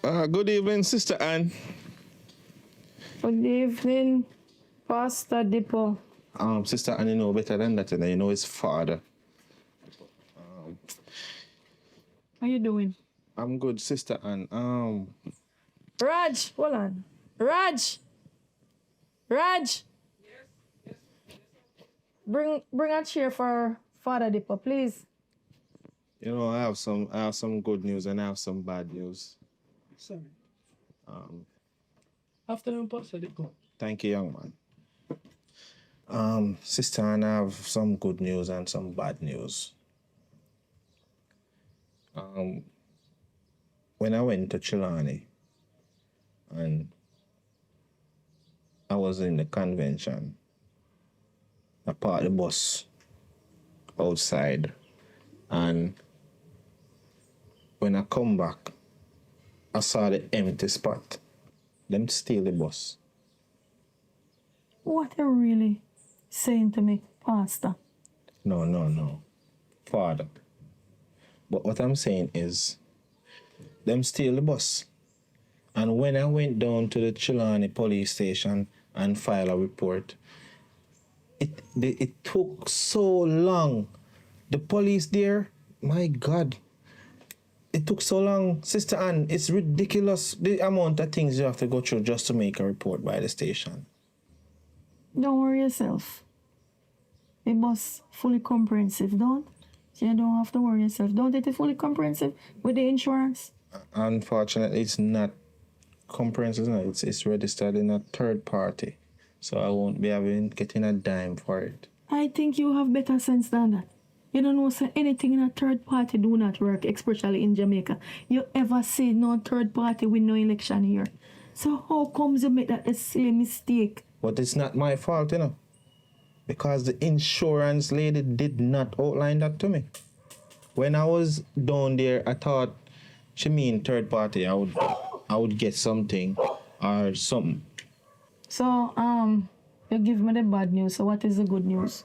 Good evening, Sister Anne. Good evening, Pastor Dippo. Sister Anne, you know better than that, and you know his father. How you doing? I'm good, Sister Anne. Raj, hold on. Raj. Bring a chair for Father Dippo, please. You know, I have some good news and I have some bad news. Sorry. Um, Afternoon, Pastor Dippo. Thank you, young man. Sister Anne, I have some good news and some bad news. When I went to Chilani and I was in the convention, I parked the bus outside, and when I come back, I saw the empty spot. Them steal the bus. What are you really saying to me, Pastor? No. Father. But what I'm saying is, them steal the bus. And when I went down to the Chilani police station and file a report, it took so long. The police there, my God, it took so long. Sister Anne, it's ridiculous the amount of things you have to go through just to make a report by the station. Don't worry yourself. The bus fully comprehensive, don't? So you don't have to worry yourself. Don't it fully comprehensive with the insurance? Unfortunately, it's not comprehensive. No, it's registered in a third party, so I won't be getting a dime for it. I think you have better sense than that. You don't know say anything in a third party do not work, especially in Jamaica. You ever see no third party win no election here? So how comes you make that a silly mistake? But it's not my fault, because the insurance lady did not outline that to me. When I was down there, I thought she mean third party. I would get something or something. So you give me the bad news. So what is the good news?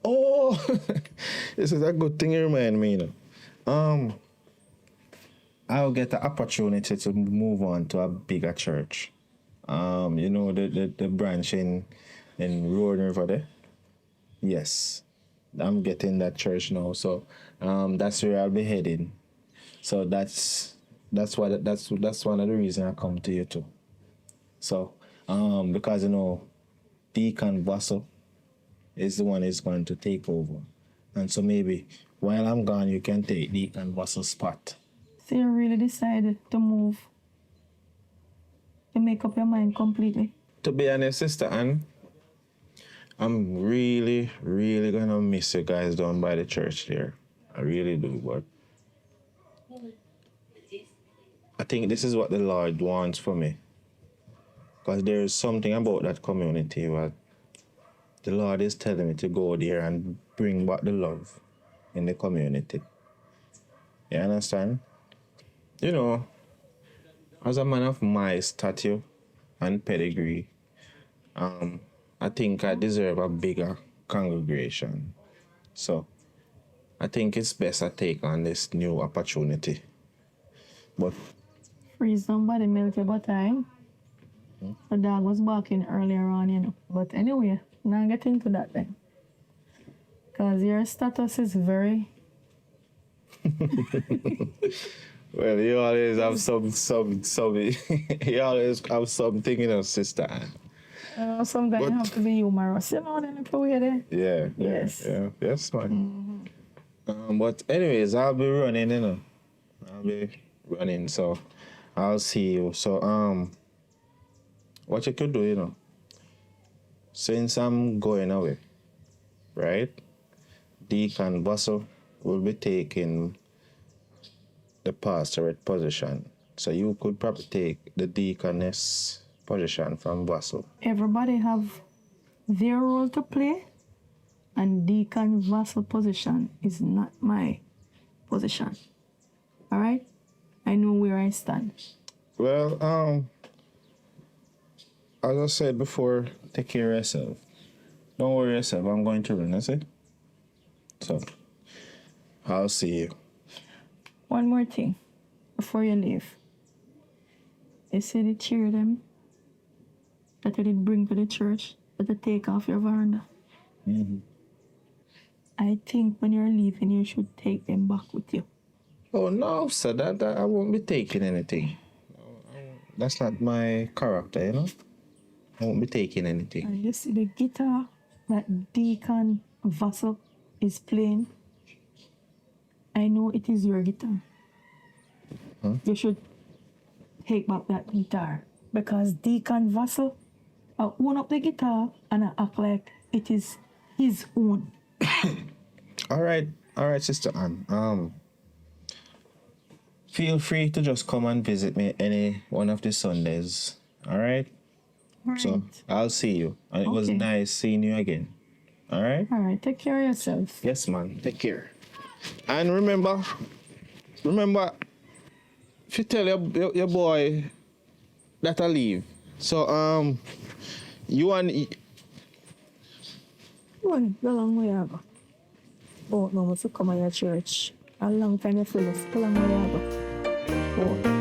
Oh, this is a good thing you remind me. I'll get the opportunity to move on to a bigger church. The branch in Road River there. Yes, I'm getting that church now. So that's where I'll be heading. So that's one of the reasons I come to you too. So because Deacon Vassal is the one who's going to take over, and so maybe while I'm gone, you can take Deacon Vassal's spot. So you really decided to move? To make up your mind completely? To be honest, Sister Anne, I'm really, really gonna miss you guys down by the church there. I really do, but I think this is what the Lord wants for me. Because there is something about that community where the Lord is telling me to go there and bring back the love in the community. You understand? As a man of my stature and pedigree, I think I deserve a bigger congregation. So I think it's best I take on this new opportunity. But Freeze somebody milk your time. The dog was barking earlier on, But anyway, now get into that then. Because your status is very... well, you always have you always have something, Sister Anne. Sometimes you have to be humorous, the little way there. Yeah. Yes. Yeah. Yes, man. But anyways, I'll be running, I'll be running, so I'll see you. So, what you could do, since I'm going away, right? Deacon Vassal will be taking the pastorate position. So you could probably take the deaconess position from Vassal. Everybody have their role to play, and Deacon Vassal position is not my position. All right? I know where I stand. Well, as I said before, take care of yourself. Don't worry yourself. I'm going to run, that's it. So, I'll see you. One more thing before you leave. You see the chair them that you did bring to the church that you take off your veranda. Mhm. I think when you're leaving, you should take them back with you. Oh no, sir, that I won't be taking anything. That's not my character, you know. I won't be taking anything. And you see the guitar that Deacon Vassal is playing. I know it is your guitar. Huh? You should take back that guitar because Deacon Vassal own up the guitar and I act like it is his own. All right, Sister Ann. Feel free to just come and visit me any one of the Sundays. All right. All So right. I'll see you, and it was Okay. nice seeing you again. All right. All right. Take care of yourself. Yes, man. Take care. And remember, if you tell your boy that I leave. So you and Well, how long way I go? Oh, no, must come to your church. A long time you feel us. How long way I go? Oh.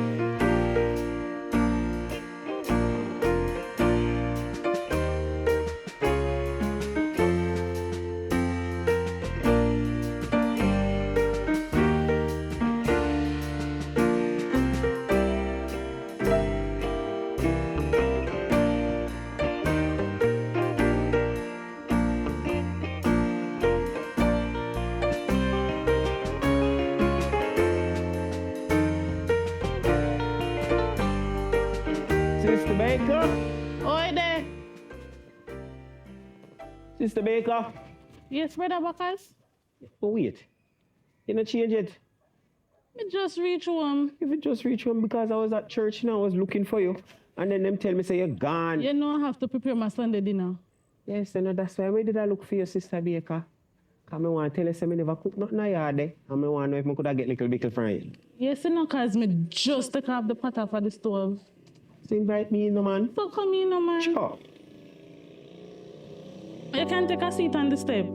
Sister Baker? Oi there. Sister Baker? Yes, Brother Bacchus? Oh, wait. You not change it? Me just reach home. If you just reach home because I was at church now, I was looking for you. And then them tell me say you're gone. You know I have to prepare my Sunday dinner. Yes, and that's why did I look for your Sister Baker. Because I want to tell you say I never cook nothing in the yard there. And I want to know if I could get little bit from you. Yes, you know, cause me just take off the pot off of the stove. So invite me in, no man. So come in, no man. Sure. You can take a seat on the step.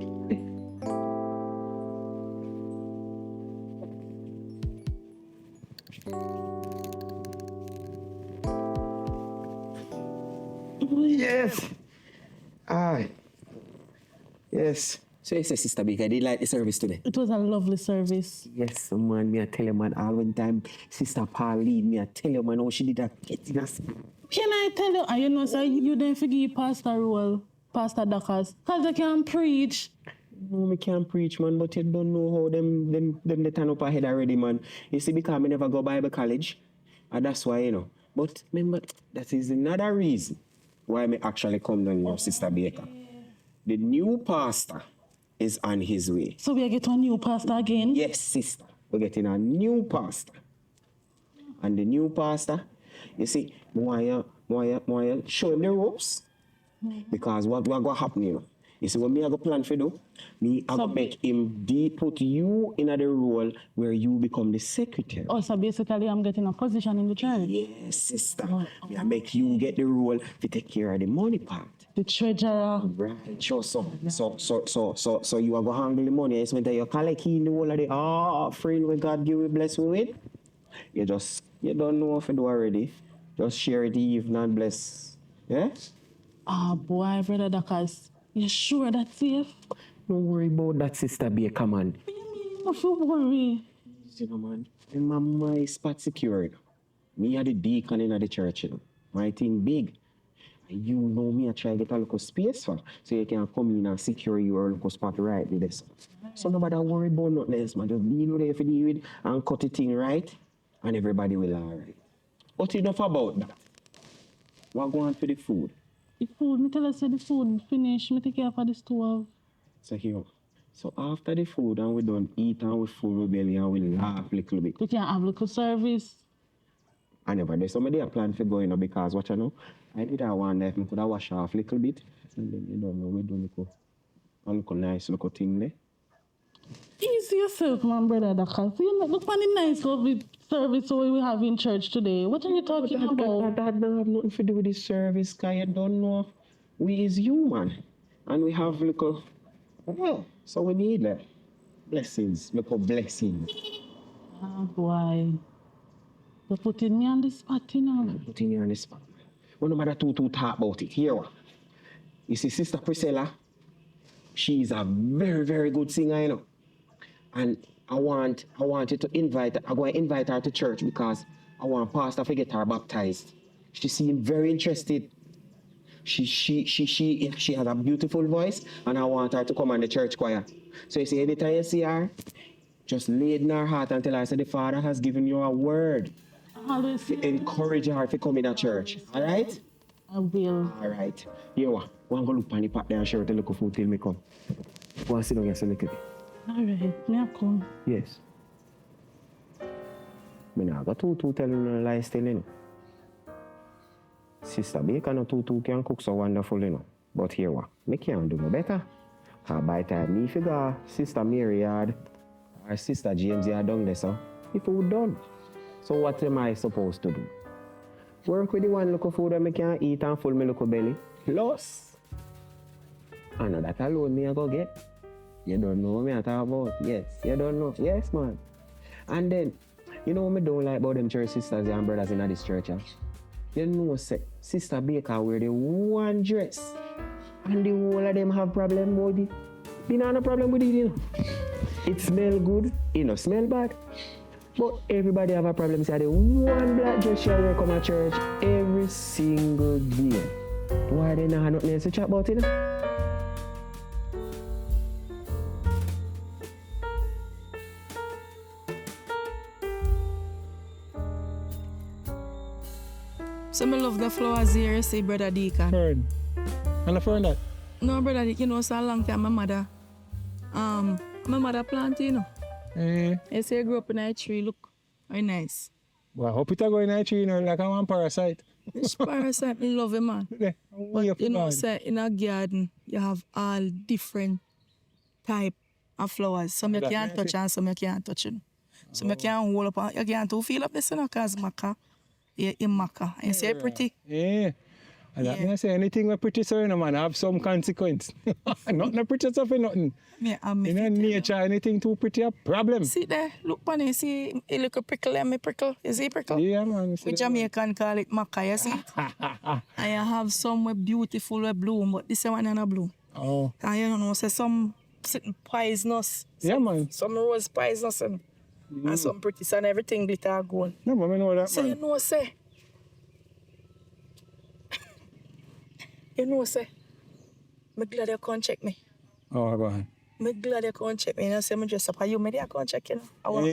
Yes. Aye. Yes. So you say, Sister Baker, did you like the service today? It was a lovely service. Yes, man. Me I tell you, man, all one time Sister Pauline, me I tell you, man, how she did that getting us. Can I tell you, and you know, sir, you didn't forgive Pastor Rule, Pastor Dacus, because they can preach. No, me can't preach, man, but you don't know how them they turn up ahead already, man. You see, because me never go Bible college, and that's why, you know. But remember, that is another reason why me actually come down here, Sister Baker. The new pastor is on his way. So we get a new pastor again? Yes, sister. We're getting a new pastor. And the new pastor, you see, why you show him the ropes? Because what going to happen, you know? You see, what me I go plan for do, me I go make him put you in the role where you become the secretary. Oh, so basically I'm getting a position in the church. Yes, sister. Me I make you get the role to take care of the money part. The treasurer. Right, sure. So you are going to handle the money. It's when you collect in the whole of the offering when God give you bless you with. You don't know what to do already. Just share it even and bless. Yeah? Ah, boy, Brother Dacus, you sure that's safe? Don't worry about that, Sister Baker, man. What do you mean? Don't you worry. You know, man, my spot secured. Me are the deacon in the church, you know. My thing big. And you know me, I try to get a little space for, so you can come in and secure your little spot right with this. So nobody worry about nothing else, man. Just deal with it if you deal with and cut the thing right, and everybody will all right. But enough about that. What going for the food? The food, me tell us the food finish, me take care of the stove. So here. So after the food and we done eat and we full with belly and we laugh a little bit. We can have little service. I never did. Somebody a plan for going because what you know, I did that one that I could have wash off a little bit. And then you don't know we do a nice little thing there. Easy yourself, man, Brother Dacus. You know, look at the nice lovely service we have in church today. What are you talking about? That don't have nothing to do with the service, because you don't know we is human. And we have little, well, so we need blessings, little blessings. Ah, boy. You're putting me on the spot, you know. Putting you on the spot. When no matter two talk about it. Here what? You see, Sister Priscilla, she is a very, very good singer, you know. And I want you to invite her. I'm going to invite her to church because I want Pastor to get her baptized. She seemed very interested. She has a beautiful voice, and I want her to come on the church choir. So you see, anytime you see her, just lay it in her heart and tell her, say, the Father has given you a word. Always. Encourage her to come in the church. All right? I will. All right. Here what? One go look on the pack there and share to look food till me come. Go and sit down here so little bit. All right. Me I come. Yes. Me nah go too telling no lies still, you know. Sister Baker no too can cook so wonderful, you know. But here what? Me can't do no better. Cause by the time me figure Sister Mary yard or Sister James yard down there, so the food done. So what am I supposed to do? Work with the one look of food that I can eat and full my look belly. Plus, I know that alone me I go get. You don't know what me I talk about. Yes, you don't know. Yes, man. And then, you know what me don't like about them church sisters and brothers in this church? You know, say, Sister Baker wear the one dress. And the whole of them have problem with it. Me not no problem with it, you know. It smell good, it no smell bad. But everybody have a problem. Say the one black dress shall wear come to church every single day. Why they not have nothing else to chat about it? So I love the flowers here, you see, Brother Deacon. Fern. And a fern that? No, Brother Deacon, you know, so a long time my mother planted, you know. You see, I grew up in a tree, look, very nice. Well, I hope it go in a tree, you know, like I want parasite. This parasite, I love it, man. Yeah, But you know, say, in a garden, you have all different type of flowers. Some you can't touch and some you can't touch. You know. Some you can't hold up, and you can't to feel up this, you know, because maca, you maca. And you say pretty. Yeah. And that means say anything we pretty so, you know, man, have some consequence. Nothing pretty stuff for nothing. Yeah, You know, nature, anything too pretty, a problem. See there, look on it, see a little prickle and me prickle. You see prickle? Yeah, man. We Jamaican call it maca, you see it? And you have some with beautiful with bloom, but this one not bloom. Oh. And you know, say some sitting poisonous. Yeah, man. Some rose poisonous and some pretty and everything glitter gold. No, man, I know that, So man. you know, say. You know, say. I'm glad you can't check me. Oh, go on. I'm glad you can't check me. You know, say, I'm dressed up. Are you ready? I can't check you. I walk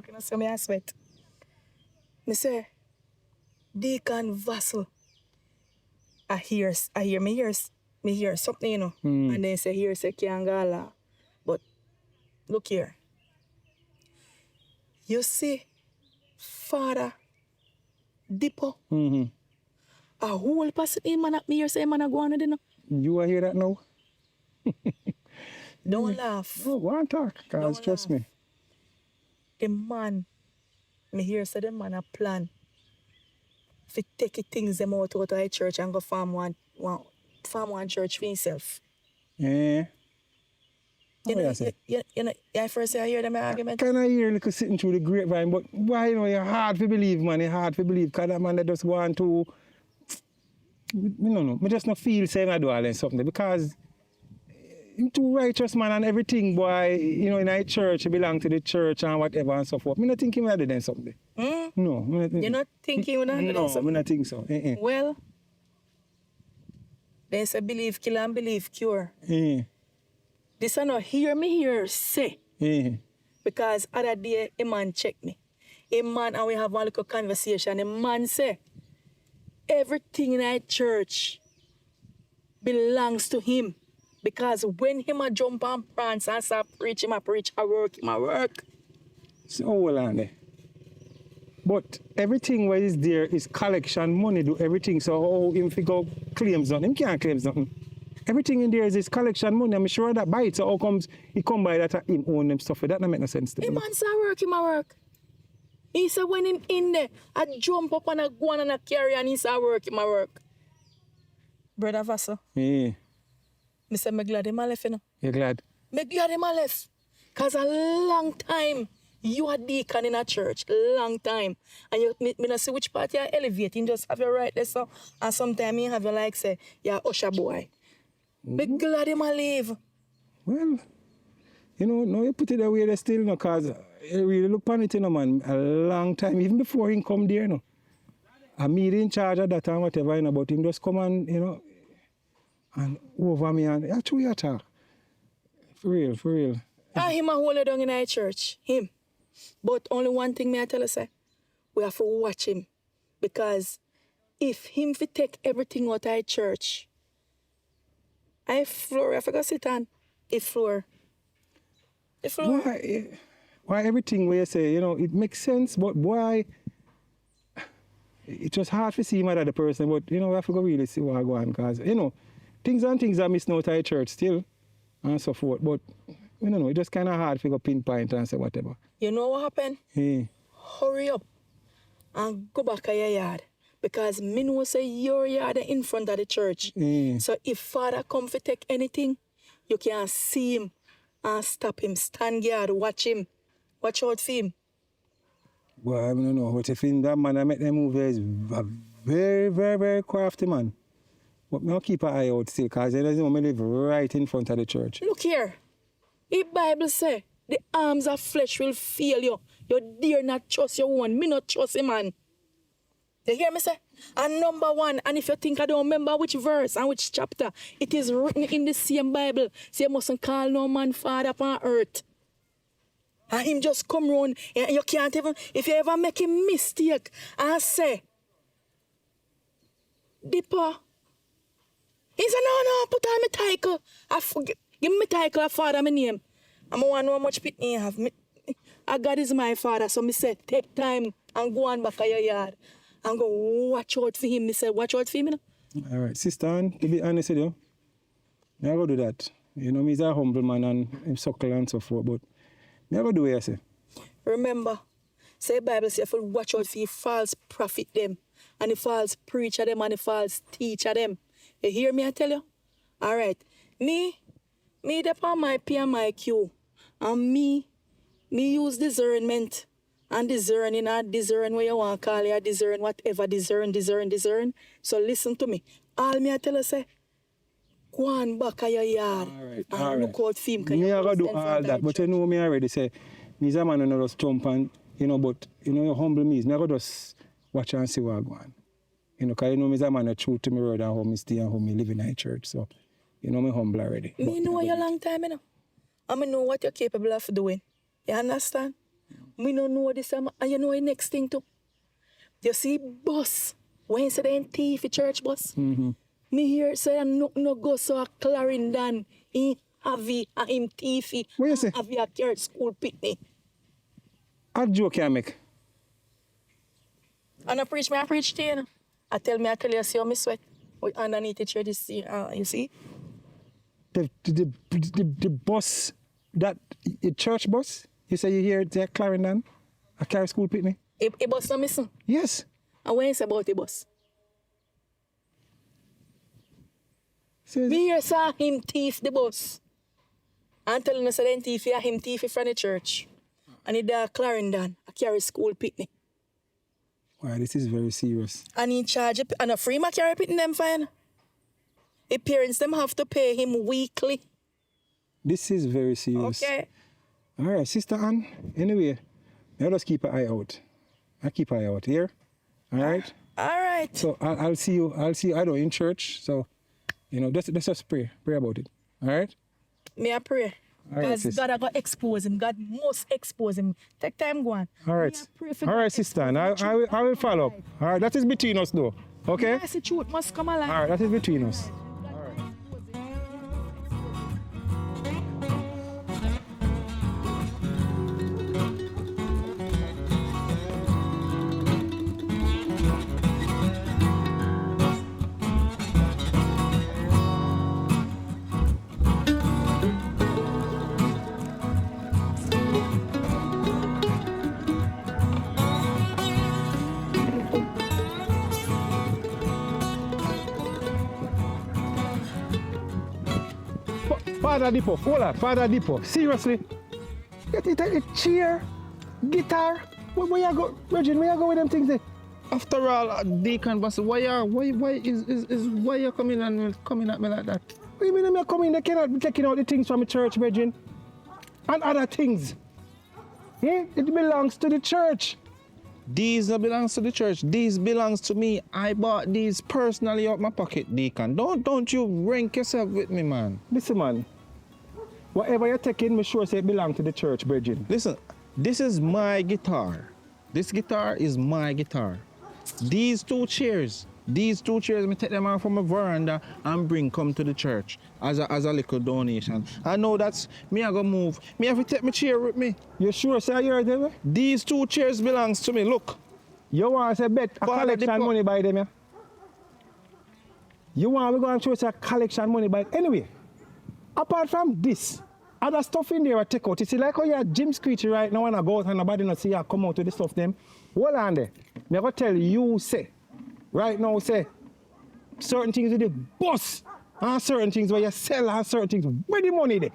in and say, I sweat. I say, Deacon Vassal. I hear something, you know. And then say, here, say, Kiangala. But look here. You see, Father Dippo, a whole person in man at me here say man a go on it, You are hear that now? Don't laugh. Oh, go on talk, because Don't trust laugh. me. The man, me hear say the man a plan for take things them out of the church and go farm one church for himself. Yeah. You Oh, know, yeah, sir. I first I hear them argument. Kind of hear like sitting through the grapevine, but why, you know, you're hard to believe, man. It's hard to believe, because that man that just go on to, I just not feel saying I do all and something, because him too righteous, man, and everything, boy, you know, in a church, he belong to the church and whatever and so forth. Me not think him had done something. No. Me not think. You're not thinking you not No, do something? me not think so. Well, they say believe kill and believe cure. This I not hear me here say. Because other day a man check me. A man and we have a little conversation. A man say everything in our church belongs to him. Because when him a jump and prance and start preach, him a preach, I work. So hold on there. But everything where is there is collection money, do everything. So how him figure claims nothing? Him can't claim nothing. Everything in there is his collection money. I'm sure that buy it. So how comes he come by that him own them stuff? That don't make no sense to me. Him man say him a work. He said when him in there, I jump up and I go on and I carry and he say him a work. Brother Vassal, Yeah. me say me glad him a left, you know. You're glad? Me glad him a left. Cause a long time You are deacon in a church, long time. And you me not see which part you're elevating, just have your right there. So, and sometimes you have your like say, you're usher boy. Be glad him a leave. Well, you know, now you put it away there still, no, because you really look on it, you know, man, a long time, even before he come there, no. And me in charge of that and whatever, you know, but him just come and, you know, and over me and actually attack. For real, for real. Ah, him a hold it down in our church. Him. But only one thing me I tell you, say, we have to watch him. Because if him fi take everything out of our church, I forgot to sit on. The floor. The floor. Why everything where you say, you know, it makes sense, but why it's just hard to see him as the person, but you know, we have to go really see what go on, because you know, things are missing out of the church still and so forth. But you know, it's just kinda hard to go pinpoint and say whatever. You know what happened? Yeah. Hurry up and go back to your yard. Because me know say your yard in front of the church. So if father come to take anything, you can see him and stop him. Stand guard, watch him. Watch out for him. Well, I don't know, but if in that man I make them move is a very, very, very crafty man. But I'll keep an eye out still, because he doesn't want me live right in front of the church. Look here. The Bible say the arms of flesh will fail you. You dare not trust your one. Me not trust him, man. You hear me say? And number one, and if you think I don't remember which verse and which chapter, it is written in the same Bible. Say you mustn't call no man father upon earth. And him just come round, you can't even, if you ever make a mistake and say, Dipper, he said, no, put on my title. Give me my title of father, my name. I want to know how much pitney you have. God is my father, so me say, take time and go on back to your yard. And go watch out for him. Me say, watch out for him. You know? All right, sister, Ann, to be honest with you, I go do that. You know, me's a humble man and him suckle and so forth, but I go do what I say. Remember, say Bible say, watch out for the false prophet them, and the false preacher them, and the false teacher them. You hear me, I tell you? All right. Me depend my P and my Q. And me use discernment. And discerning, and discern what you want to call it, discern whatever, discern. So listen to me. All me I tell you say, go on back to your yard. All right. Look out for him. Me I go do all that, but you know me already say, me's a man who not just jump and, you know, but, you know, you humble me. Me I go just watch and see what go on. You know, because you know me's a man who true to me word and how me stay and how me live in a church. So, you know me humble already. Me know you a long time, you know. And me know what you're capable of doing. You understand? Me don't know this, and you know the next thing too. You see bus, when you say they thief church bus, me hear say no go so a Clarendon, he heavy and him thiefy, What you say? have a church school picnic. A joke you make. And I preach to you, you know. I tell you see how me sweat with underneath the church, you see? The bus, that a church bus, you say you hear it at Clarendon, a carry school picnic? A bus no missing. Yes. And when you say about the bus? Says, Me here saw him thief the bus. And telling us that him thief from the church. And he there Clarendon, a carry school picnic. wow, this is very serious. And he charge it, and a free ma carry picnic them fine. The parents them have to pay him weekly. This is very serious. Okay. All right, Sister Ann, anyway, I'll just keep an eye out. I'll keep an eye out here. All right? All right. So I'll see you, I don't know, in church. So, you know, let's just pray about it. All right? Me I pray. All right, Because sis. God I got expose him. God must expose him. Take time, go on. All right. Me I pray for All God right, Sister Ann, expose the I truth will follow up. All right, that is between us though. Okay? Yes, the truth must come alive. All right, that is between us. Father Dippo, hold on, Father Dippo, seriously? You take a chair, Guitar? Where you go, Virgin? Where you go with them things there? After all, Deacon Boss, why you coming at me like that? What do you mean I'm coming? They cannot be taking out the things from the church, Virgin. And other things. Yeah? It belongs to the church. These belongs to the church. These belongs to me. I bought these personally out my pocket, Deacon. Don't you rank yourself with me, man. Listen, man. Whatever you're taking, me sure say it belongs to the church, Virgin. Listen, this is my guitar. This guitar is my guitar. These two chairs, me take them out from a veranda and come to the church as a little donation. I know that's me. I go move. Me have to take my chair with me. You sure say you heard them? These two chairs belongs to me. Look. You want to bet a collection money by them, yeah? You want to go and show us a collection money by anyway. Apart from this, other stuff in there I take out. You see, like how you're Jim Screechy right now when I go out and nobody not see you come out with the stuff them. Hold on there. Me go tell you, say, right now, say, certain things with the bus and certain things where you sell and certain things. Where the money there?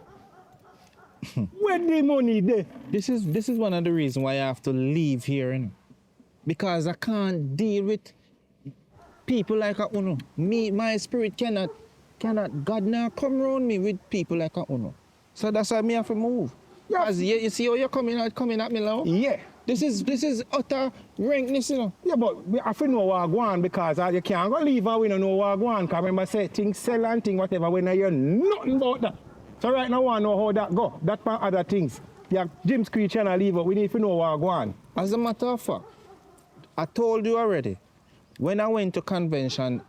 Where the money there? This is one of the reasons why I have to leave here, you know? Because I can't deal with people like a Uno. My spirit cannot. God now come around me with people like a Uno. So that's why me have to move. Yeah. As you see how you're coming at me now? Yeah. This is utter rankness, you know. Yeah, but we have to know what go on because you can't go leave and we don't know what go on. Because remember, say things sell and things, whatever, when I hear nothing about that. So right now, I want to know how that go. That and other things. Yeah, Jim Screech and I leave it. We need to know what go on. As a matter of fact, I told you already, when I went to convention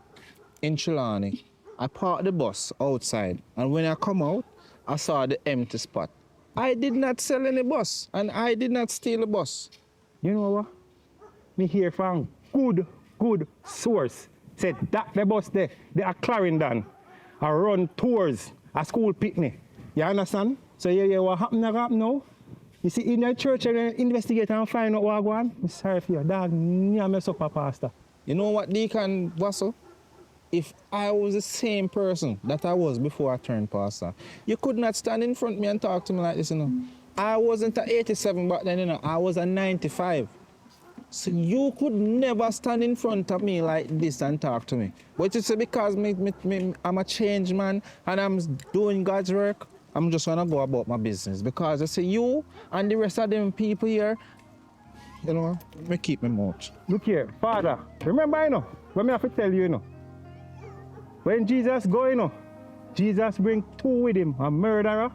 in Trelawney, I parked the bus outside. And when I come out, I saw the empty spot. I did not sell any bus, and I did not steal a bus. You know what? Me hear from good source. Said that the bus there, they are Clarendon. I run tours, a school picnic. You understand? So you hear what happen now? You see, in the church, you investigate and find out what go on. I'm sorry for you, dog. You mess up a pastor. You know what, Deacon Wasso? If I was the same person that I was before I turned pastor, you could not stand in front of me and talk to me like this, you know. I wasn't a 87 back then, you know. I was a 95. So you could never stand in front of me like this and talk to me. But you say because I'm a changed man and I'm doing God's work, I'm just gonna go about my business. Because I say you and the rest of them people here, you know, me keep my mouth. Look here, Father, remember, you know, what me have to tell you, you know. When Jesus go, you know, Jesus bring two with him, a murderer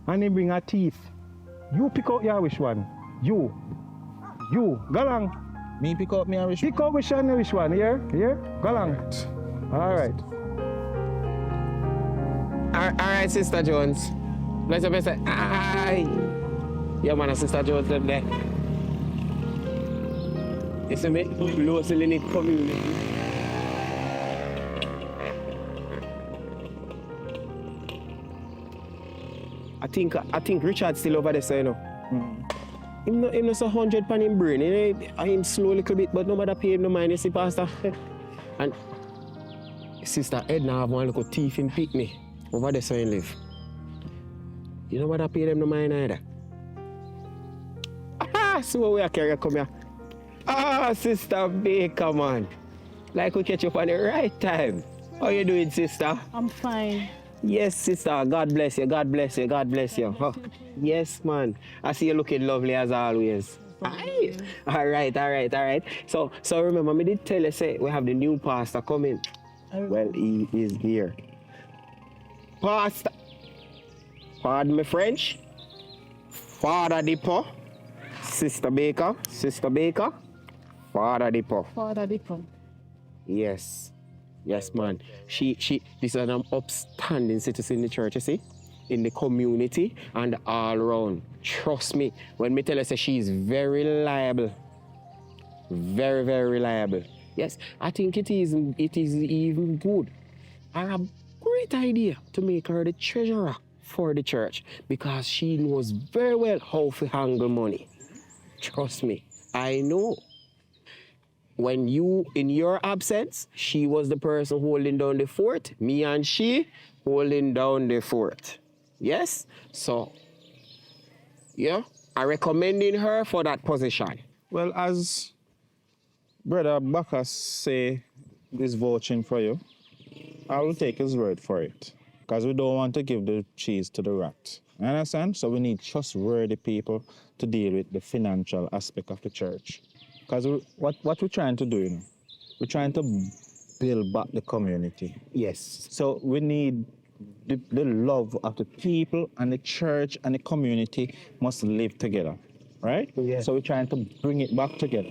and he bring a thief. You pick out your which one. You, go along. Me pick out me a which one? Pick out which one, here, go along. All right. All right, Sister Jones. Let's say, aye. Yeah, man, Sister Jones up there. You see me? Closely in the community. I think Richard's still over there, so you know. Him not so 100 pan him brain. Him slow a little bit, but nobody pay him no mind, you see, Pastor. And Sister Edna have one little thief in Picnic over there, so he live. You know what I pay them no mind either. So we are carrying come here. Sister Baker, man. Like we catch you up on the right time. How you doing, sister? I'm fine. Yes, sister. God bless you. God bless you. God bless you. Oh, yes, man. I see you looking lovely as always. Aye. All right. So remember, me did tell you, say, we have the new pastor coming. Well, he is here. Pastor. Pardon me, French. Father Dippo. Sister Baker. Father Dippo. Father Dippo. Yes, man. She this is an upstanding citizen in the church, you see, in the community and all around. Trust me, when me tell her say she is very reliable. Very, very reliable. Yes, I think it is even good. And a great idea to make her the treasurer for the church because she knows very well how to handle money. Trust me, I know. When you, in your absence, she was the person holding down the fort. Me and she holding down the fort. Yes? So, yeah, are recommending her for that position. Well, as Brother Bacchus say is vouching for you, I will take his word for it. Because we don't want to give the cheese to the rat. You understand? So we need trustworthy people to deal with the financial aspect of the church. Because what we're trying to do, we're trying to build back the community. Yes. So we need the love of the people, and the church and the community must live together, right? Yeah. So we're trying to bring it back together.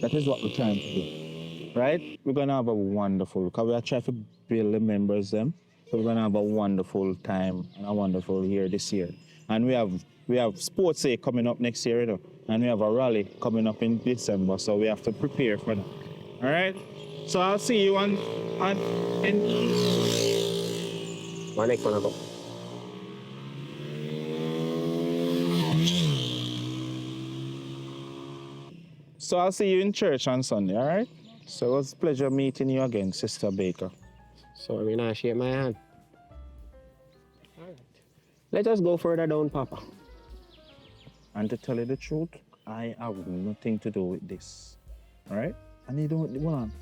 That is what we're trying to do, right? We're gonna have a wonderful, because we are trying to build the members them. So we're gonna have a wonderful time and a wonderful year this year. And we have sports day coming up next year, and we have a rally coming up in December. So we have to prepare for that. All right. So I'll see you in My next one I go. So I'll see you in church on Sunday, all right? So it was a pleasure meeting you again, Sister Baker. So I mean, I shake my hand. All right. Let us go further down, Papa. And to tell you the truth, I have nothing to do with this, all right? And you don't want,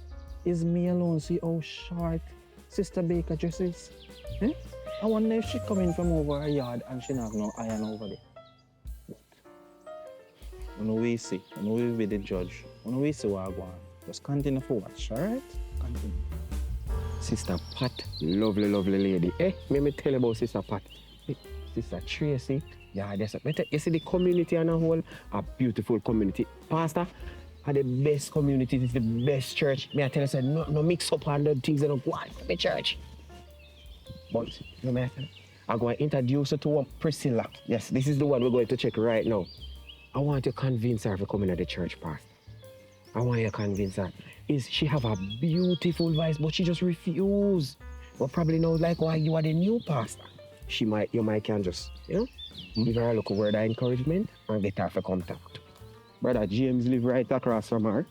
it's me alone, see how short Sister Baker dresses? Eh? I wonder if she coming from over her yard and she not have no iron over there. When we see, when we be the judge, when we see what I want, just continue to watch, all right? Continue. Sister Pat, lovely, lovely lady. Let me tell you about Sister Pat. Sister Tracy, yeah, that's better. You see the community on a whole, a beautiful community. Pastor, are the best community, it's the best church. May I tell you, say, no mix up on the things that don't go on in the church. But, you know, I'm going to introduce you to Priscilla. Yes, this is the one we're going to check right now. I want to convince her to come into the church, Pastor. I want you to convince her. She have a beautiful voice, but she just refuse. But probably knows like why you are the new pastor. You might can just, give her a little word of encouragement and get her to come talk to me. Brother James live right across from her.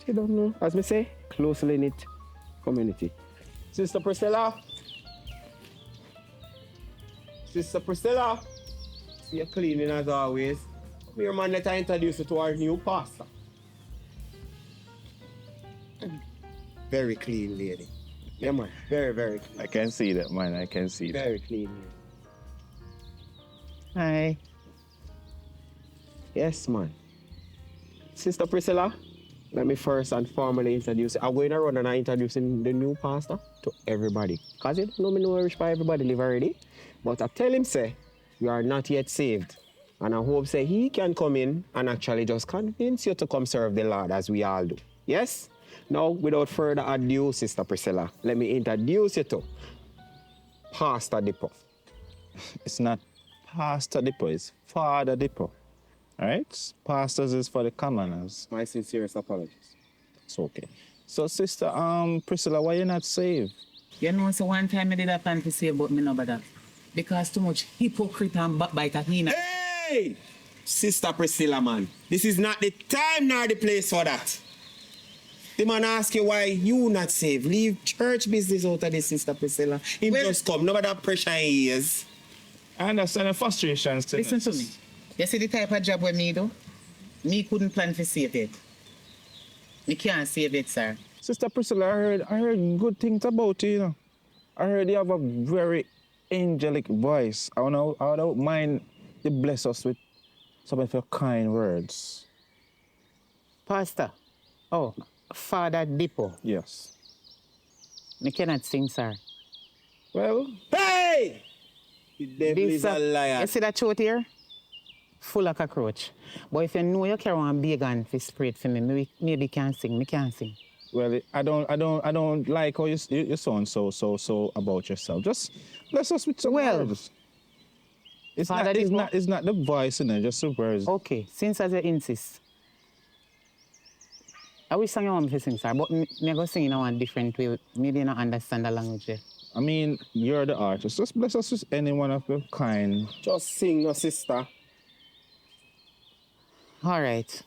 She don't know, as me say, closely knit community. Sister Priscilla. Sister Priscilla. You're cleaning as always. Come here, man, let I introduce you to our new pastor. Very clean lady. Yeah, man. Very, very clean. I can see that, man. I can see that. Very clean lady. Hi. Yes, man. Sister Priscilla, let me first and formally introduce you. I'm going to run and I'm introducing the new pastor to everybody. Because you don't know me know which part everybody live already. But I tell him, say, you are not yet saved. And I hope, say, he can come in and actually just convince you to come serve the Lord as we all do. Yes? Now, without further ado, Sister Priscilla, let me introduce you to Pastor Dippo. It's not Pastor Dippo, it's Father Dippo. All right? Pastors is for the commoners. My sincerest apologies. It's okay. So, Sister Priscilla, why you not saved? You know, so one time I did a plan to say about me, no, but that. Because too much hypocrite and backbiter. Hey! Sister Priscilla, man. This is not the time nor the place for that. The man ask you why you not saved. Leave church business out of this, Sister Priscilla. Him just come. No matter pressure he is. I understand the frustrations. Listen to me. You see the type of job we me do? Me couldn't plan to save it. Me can't save it, sir. Sister Priscilla, I heard good things about you, you know. I heard you have a very angelic voice. I don't mind you bless us with some of your kind words. Pastor. Oh, Father Dippo. Yes. Me cannot sing, sir. Well, Hey! The devil is a liar. You see that throat here? Full of cockroach. But if you know you carry one big and for spirit for me, maybe can sing. Me can't sing. well, I don't like how you sound so about yourself. Just bless us with some words. It's Father Dippo. it's not the voice, in it, just the words. Okay, since as you insist. I wish song you want me to sing, sir, but me go sing in a one different way. Maybe you don't understand the language yet. I mean, you're the artist. Just bless us with any one of the kind. Just sing, no sister. All right.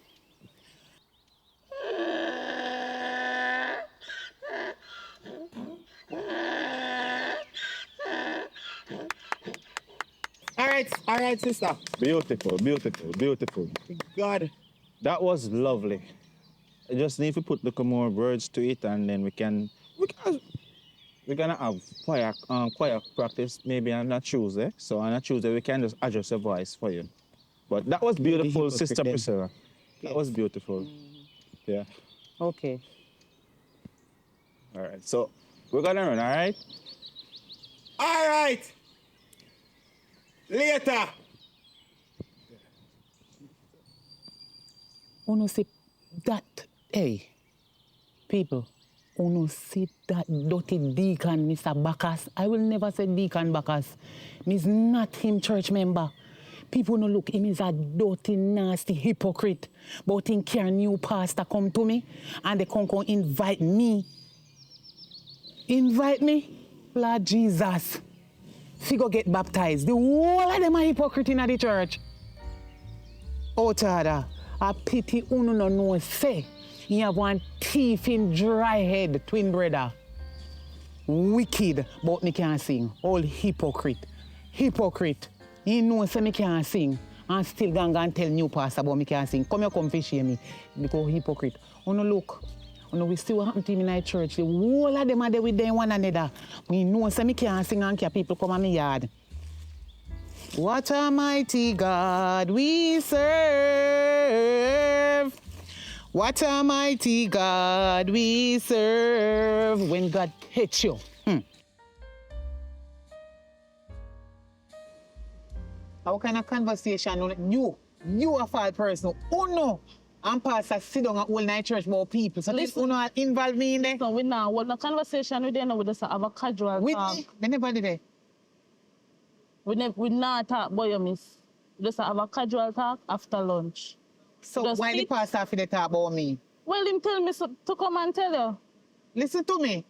All right, right, sister. Beautiful, beautiful, beautiful. God, that was lovely. I just need to put a little more words to it, and then we're gonna have choir practice maybe on a Tuesday. So on a Tuesday we can just adjust your voice for you. But that was beautiful, hypocrite Sister then. Priscilla. That was beautiful. Yeah. Okay. All right. So we're gonna run. All right. All right. Later. Uno see that, hey, people, uno see that dirty deacon, Mr. Bacchus. I will never say deacon Bacchus. Me's not him church member. People no look, him is a dirty, nasty hypocrite. But him care new pastor come to me and they come invite me. Invite me? Lord Jesus. Figure get baptized. The whole of them are hypocrite in the church. Oh, Tada, a pity uno no know say. You have one thief in dry head, twin brother. Wicked, but me can't sing. All hypocrite. Hypocrite. He knows say me can't sing. And still gonna tell new pastor about me can't sing. Come here, come fish me. Because hypocrite. Uno look. Uno we see what happened to him in the church. The whole of them are there with them one another. Me know say me can't sing and care people come on me yard. What a mighty God we serve. What a mighty God we serve. When God hits you. How kind of conversation you a false person. Uno and pastor sit down at all night church about people. So this uno involve me in there. So we now what the conversation with them, we just have a casual With talk. me? Me never did it. We not talk about you, miss. We just have a casual talk after lunch. So Just why the sit. pastor have to talk about me? Well, him tell me to come and tell you. Listen to me.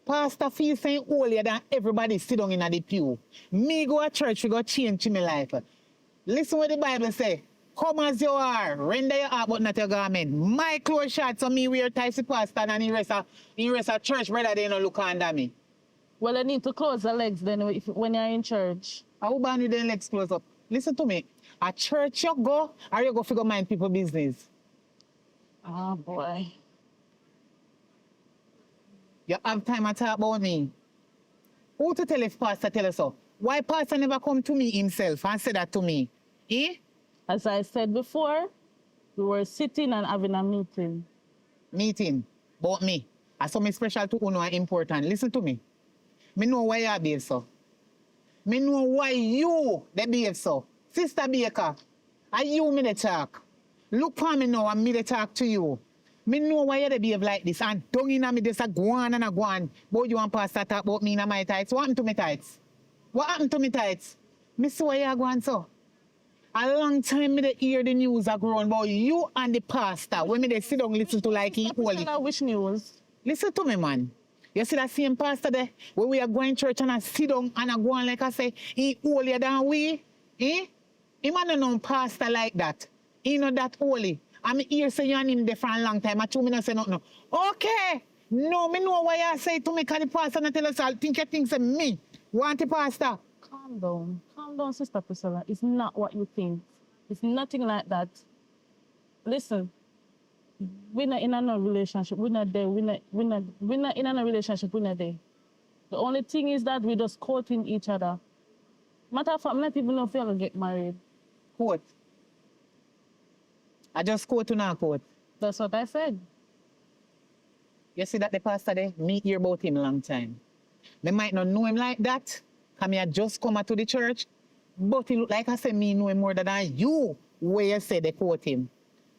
Pastor feel saying holier than everybody sit down in the pew. Me go to church, we go change my life. Listen what the Bible say. Come as you are, render your heart but not your garment. My clothes short, so me wear ties to pastor and the rest of church brother they no look under me. Well, I need to close the legs then when you're in church. How about you then legs close up? Listen to me. A church you go, or you go figure mind people business? Oh, boy. You have time to talk about me. Who to tell if pastor tell us so? Why pastor never come to me himself and say that to me? Eh? As I said before, we were sitting and having a meeting. Meeting about me. I something special to Uno and important. Listen to me. Me know why you behave so. Me know why you they behave so. Sister Baker, are you me the talk? Look for me now and me the talk to you. Me know why you they behave like this and don't in me just a go on and a go on. But you want pastor talk about me and my tights. What happened to me tights? What happened to me tights? Me see why you going so. A long time me they hear the news are growing about you and the pastor. When me they sit down listen to like he holy. Which news? Listen to me, man. You see that same pastor there, where we are going to church and I sit down and I go on like I say, he holier than we? Eh? He man no pastor like that. He not that holy. I'm here say you and him there for a long time. I told me not say nothing. Okay. No, me know why you say to me because the pastor not tell us all. Think you think say me. Want the pastor? Calm down. Calm down, Sister Priscilla. It's not what you think. It's nothing like that. Listen. We're not in a relationship. We're not there. We're not in a relationship. We're not there. The only thing is that we're just courting each other. Matter of fact, I'm not even know if you're gonna get married. Court. I just quote to now quote. That's what I said. You see that the pastor there, me hear about him long time. Me might not know him like that, because me just come to the church, but he look like I say me know him more than you, where you say they quote him.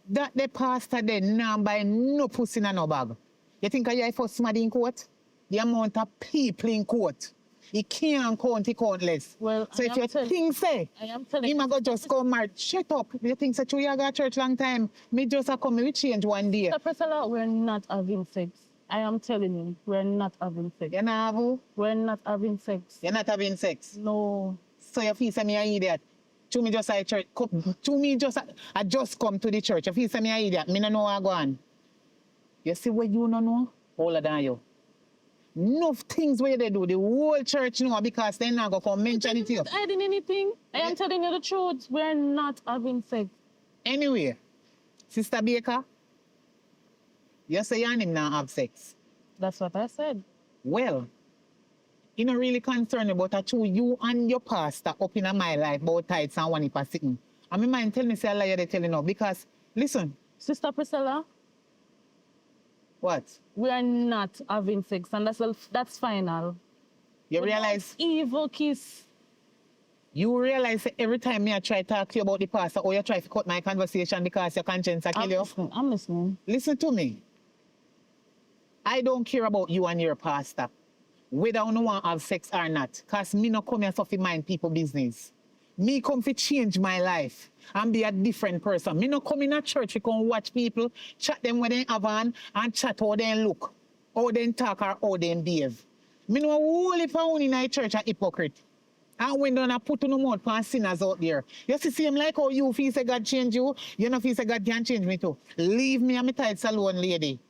That the pastor there now buy no pussy in no bag. You think I first somebody in court? The amount of people in court. He can't count, he countless. Well, so if you think say, I am telling he you. might go just come married. Shut up. You think say, you go to church long time, me just a come, we change one day. Sister Priscilla, we're not having sex. I am telling you, we're not having sex. You not have who? We're not having sex. You're not having sex. No. So you feel say me an idiot. To me just at church. To me just I just come to the church. You feel say me an idiot. Me no know what go on. You see what you no know? Older than you. Enough things where they do. The whole church know because they not go come mention it to you. Not hiding anything. I am telling you the truth. We're not having sex. Anyway, Sister Baker, you say you and him not have sex. That's what I said. Well, you not really concerned about that too. You and your pastor up in my life, both tights and one if a sitting. And my mind tell me say a lie they tell you now. Because, listen, Sister Priscilla, what? we are not having sex, and that's final. You But realize, don't evil kiss. you realize that every time me I try to talk to you about the pastor or you try to cut my conversation because your conscience I kill you. I'm listening. Listen to me. I don't care about you and your pastor, whether you want to have sex or not, because me not come here to mind people business. Me come to change my life and be a different person. Me not come in a church to come watch people, chat them when they have on and chat how they look, how they talk or how they behave. Me know whole if I in a church a hypocrite. And when they put no mouth for sinners out there. You see, same like how you feel say God change you, you know feel say God can change me too. Leave me and my tights alone, lady.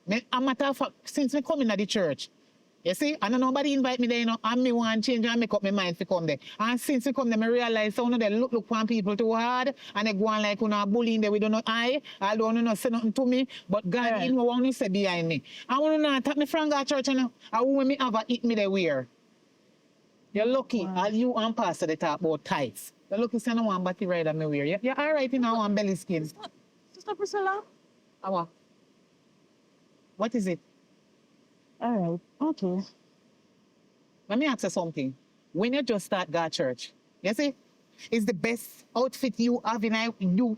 Me, a matter of fact, since me come in the church, you see, and nobody invite me there, you know, and me want to change and make up my mind to come there. And since we come there, I realize some of them look for people too hard and they go on like bullying there with no eye. I don't want to say nothing to me, but God, Right. you know what to say behind me. I want to know, take me from God church, you know, I want me have a eat me there where. You're lucky, all you and Pastor they talk about tights. You're lucky, say no one body rider me wear. You're all right in one belly skin. Sister Priscilla? Awa. What is it? All right. Okay. Let me ask you something. When you just start God church, you see, it's the best outfit you have in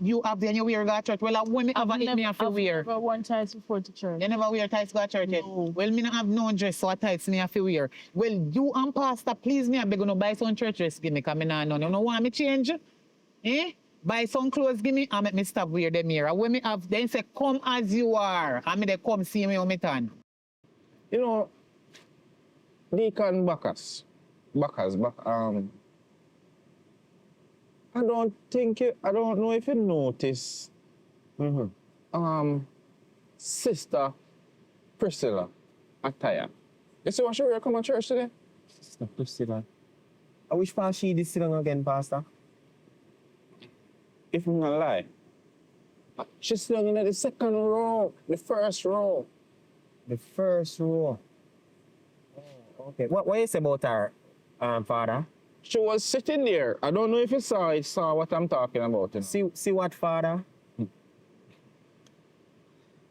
you have when you wear God church. Well, when me have it, me have to wear. I've never worn tights before to church. You never wear tights God church yet? No. Well, me not have no dress or tights me have to wear. Well, you and Pastor, please me, I beg you to buy some church dress give me, because me not know. You know want me change? Eh? Buy some clothes give me and make me stop wear them here. And when me have, then say, come as you are. And me they come see me on me turn. You know, Deacon Bacchus, I don't know if you notice, Sister Priscilla attire. You see what she wear come to church today? Sister Priscilla. I wish part she did sit down again, Pastor. If I'm not lie, she's sitting in the second row, the first row. The first row. Oh, okay. What you say about her, Father? She was sitting there. I don't know if you saw what I'm talking about. You know? See what, Father?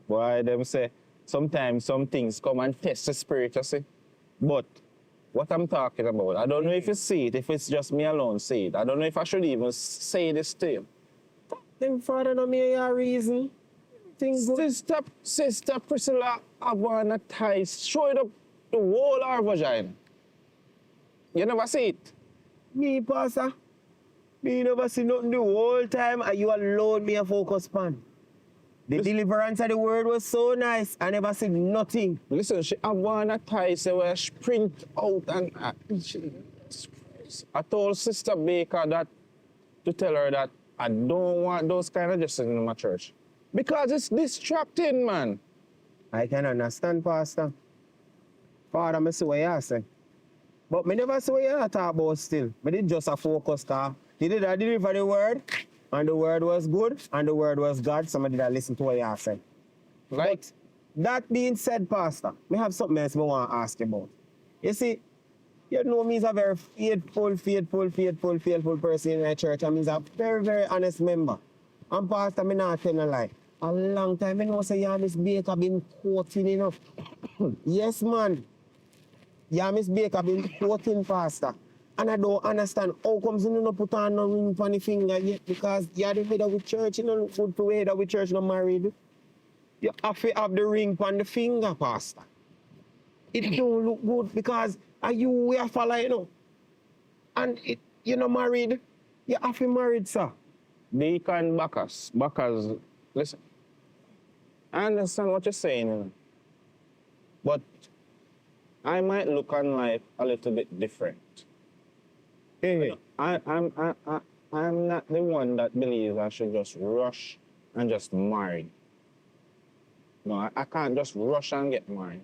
Why them say sometimes some things come and test the spirit, you see. But what I'm talking about, I don't know if you see it, if it's just me alone see it. I don't know if I should even say this to you. Them Father no me a reason. Things good. Sister Priscilla have on a tie, showing up the whole of her vagina. You never see it? Me, Pastor. Me never see nothing the whole time and you alone me a focus on. The deliverance of the word was so nice. I never see nothing. Listen, she have on a tie, so where she print out and I told Sister Baker that to tell her that I don't want those kind of dresses in my church. Because it's distracting, man. I can understand, Pastor. Father, I see what you say. But me never see what you talk about still. Me did just a focus car. He did I deliver the word, and the word was good, and the word was God. Somebody that listen to what you said. Like, But that being said, Pastor, me have something else I want to ask you about. You see, you know me is a very faithful person in the church. I mean, a very, very honest member. And Pastor, me not tell no lie. A long time, I know say, yeah, Miss Baker been quoting, you know. Yes, man. Yeah, Miss Baker been quoting, Pastor. And I don't understand how comes you don't put on no ring on the finger yet, because you're the head of the church, you know, good to head of the church, not married. You have to have the ring on the finger, Pastor. It don't look good because you we are follow, you know. And you're not married. You have to married, sir. Deacon Bacchus, listen, I understand what you're saying, you know, but I might look on life a little bit different. Hey. I'm not the one that believes I should just rush and just marry. No, I can't just rush and get married.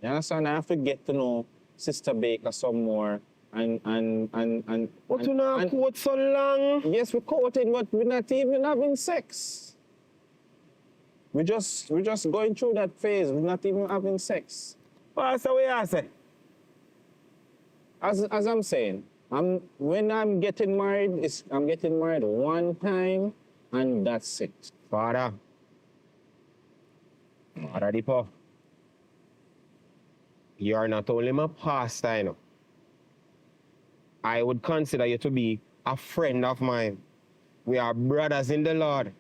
You understand? I have to get to know Sister Baker some more and But you know, quote so long. yes, we're courting, but we're not even having sex. We're just going through that phase. We're not even having sex. Pastor, what you say? As I'm saying, when I'm getting married, I'm getting married one time and that's it. Father Deepo, you are not only my pastor, you know. I would consider you to be a friend of mine. We are brothers in the Lord.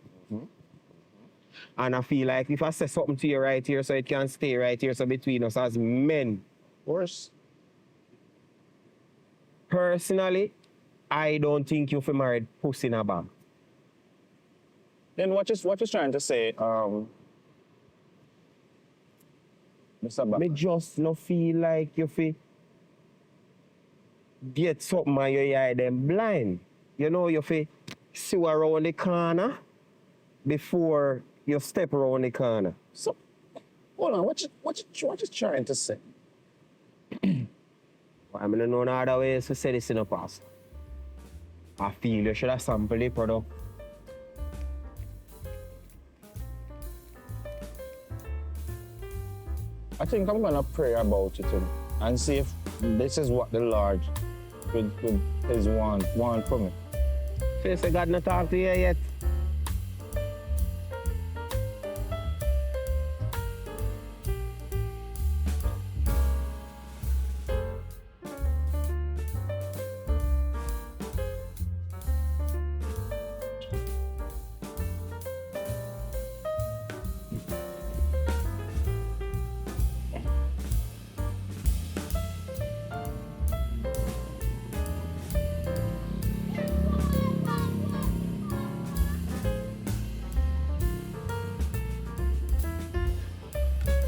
And I feel like if I say something to you right here, so it can stay right here, so between us as men. Of course. Personally, I don't think you for married pussy in a bag. Then what is trying to say, Mr. Bach? Me just no feel like you fi get something and your eye them blind. You know, you fi see around the corner before you step around the corner. So, hold on, what you trying to say? I mean, no other ways to say this in the past. I feel you should have sampled the product. I think I'm gonna pray about it and see if this is what the Lord with his want for me. Face God not talk to you yet.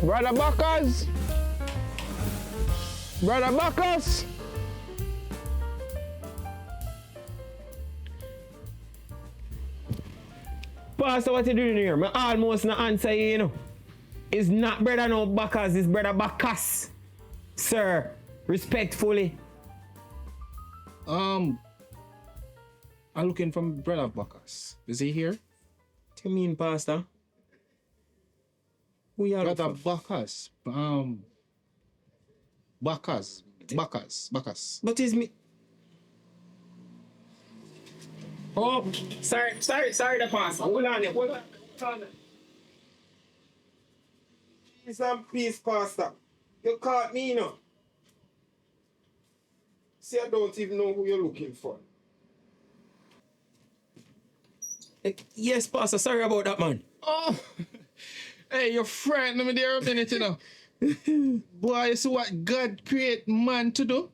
Brother Bacchus! Brother Bacchus! Pastor, what you doing here? I almost not answer you, you know. It's not brother no Bacchus, it's brother Bacchus. Sir, respectfully. I'm looking for Brother Bacchus. Is he here? What do you mean, Pastor? Who you Brother looking for? Bacchus. Bacchus. But it's me. Oh, sorry, the Pastor. Hold on. Peace and peace, Pastor. You caught me, you know. See, I don't even know who you're looking for. Yes, Pastor. Sorry about that, man. Oh, hey, you're frightening me there a minute, you know. Boy, you see what God create man to do?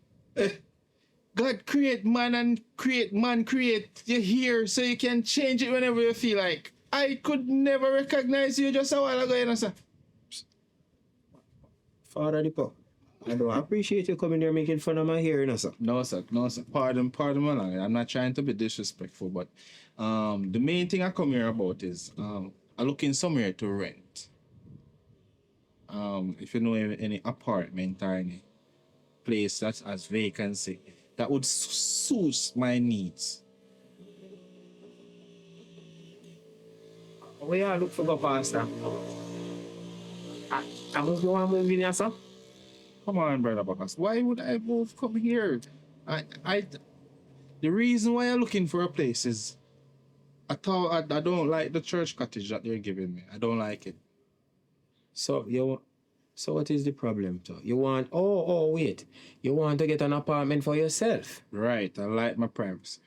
God create man and create you here so you can change it whenever you feel like. I could never recognize you just a while ago, you know, sir. Father Deepo, I don't appreciate you coming here making fun of my hair, you know, sir. No, sir. Pardon my language. I'm not trying to be disrespectful, but the main thing I come here about is I'm looking somewhere to rent. If you know any apartment or any place that has vacancy, that would suit my needs. Where you look for go, Pastor? I hope you want to move in here, sir. Come on, Brother Bacchus. Why would I move come here? The reason why I'm looking for a place is I don't like the church cottage that they're giving me. I don't like it. So what is the problem, sir? You want? Wait. You want to get an apartment for yourself? Right, I like my privacy.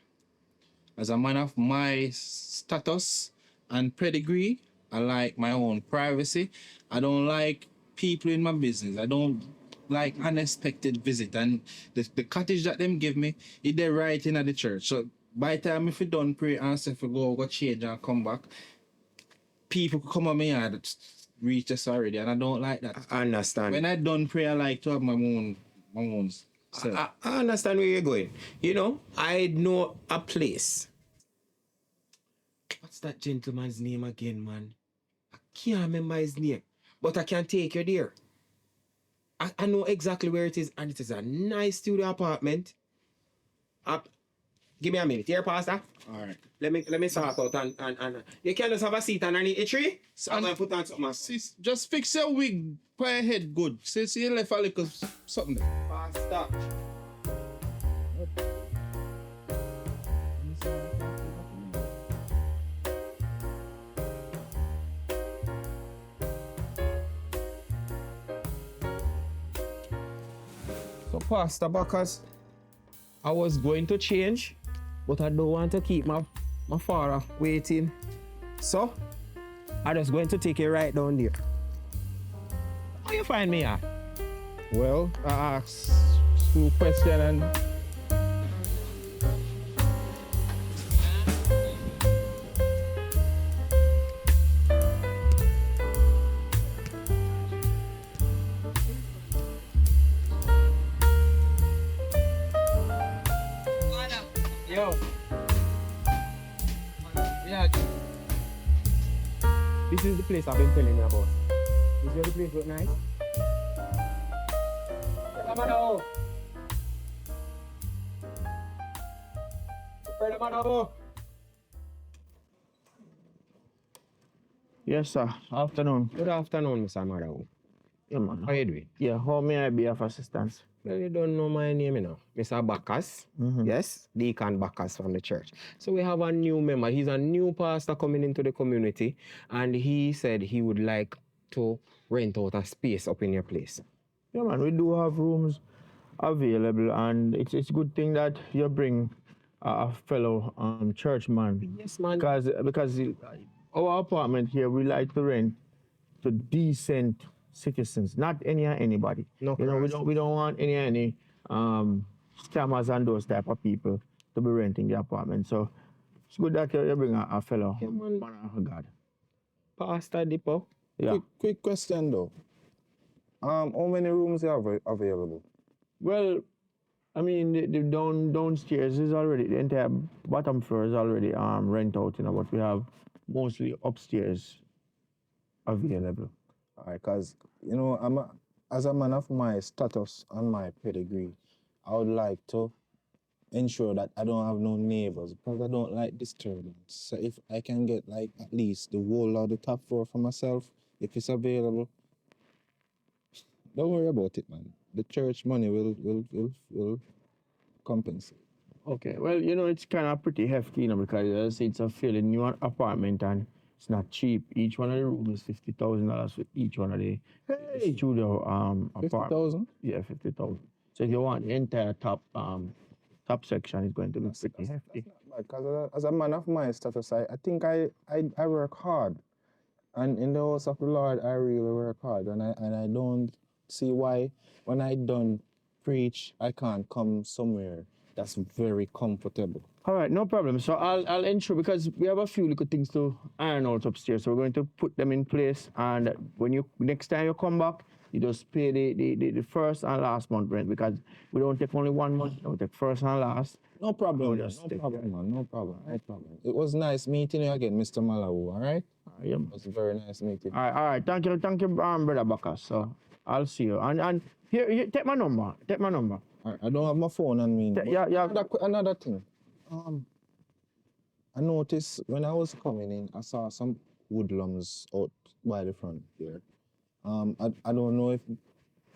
As a man of my status and pedigree, I like my own privacy. I don't like people in my business. I don't like unexpected visit. And the cottage that them give me, they're right in at the church. So by the time if you done pray and say if you go change and come back, people could come on me and reach this already. And I don't like that. I understand. When I done pray, I like to have my own self. I understand where you're going. You know, I know a place. What's that gentleman's name again, man? I can't remember his name. But I can take you there. I know exactly where it is, and it is a nice studio apartment. Give me a minute. Here, Pastor. All right. Let me sort out and you can just have a seat underneath a tree. I'm gonna put on something. Sis, just fix your wig. Put your head good. See you left a little something there. Pastor. So, Pastor Bacchus, I was going to change, but I don't want to keep my father waiting. So, I'm just going to take it right down there. How you find me at? Well, I asked two questions and yo. Yeah. This is the place I've been telling you about. Is the place look nice? Yes, sir. Afternoon. Good afternoon, Mr. Amaro. Yeah, man. How you doing? Yeah, how may I be of assistance? Well, you don't know my name, you know. Mr. Bacchus. Yes, Deacon Bacchus from the church. So we have a new member. He's a new pastor coming into the community, and he said he would like to rent out a space up in your place. Yeah, man, we do have rooms available, and it's a good thing that you bring a fellow churchman. Yes, man. Because our apartment here, we like to rent to decent citizens, not anybody. No, you know, correct. we don't want any scammers and those type of people to be renting the apartment. So it's good that you bring a fellow man of God. Pastor Dippo. Yeah. Quick question though. How many rooms you have available? Well, I mean, the downstairs is already, the entire bottom floor is already rent out, you know, but we have mostly upstairs available. All right, because, you know, as a man of my status and my pedigree, I would like to ensure that I don't have no neighbors because I don't like disturbance. So if I can get like at least the whole of the top floor for myself, if it's available, don't worry about it, man. The church money will compensate. Okay, well, you know, it's kind of pretty hefty, you know, because it's a fairly new apartment and it's not cheap. Each one of the rooms is $50,000 for each one of the studio apartments. 50,000? Yeah, 50,000. So if you want the entire top section, it's going to be pretty hefty. Because as a man of my status, I think I work hard. And in the house of the Lord, I really work hard. And I don't see why when I done preach, I can't come somewhere that's very comfortable. All right, no problem. So I'll ensure, because we have a few little things to iron out upstairs. So we're going to put them in place. And when next time you come back, you just pay the first and last month rent, because we don't take only 1 month, we take first and last. No problem, Just no take problem, man. No problem, no problem. It was nice meeting you again, Mr. Malawu, all right? Yeah. It was a very nice meeting. All right. Thank you, Brother Bacchus. So I'll see you. And here, take my number. Take my number. All right, I don't have my phone on me. But Yeah. Another thing. I noticed when I was coming in, I saw some woodlums out by the front here. I don't know if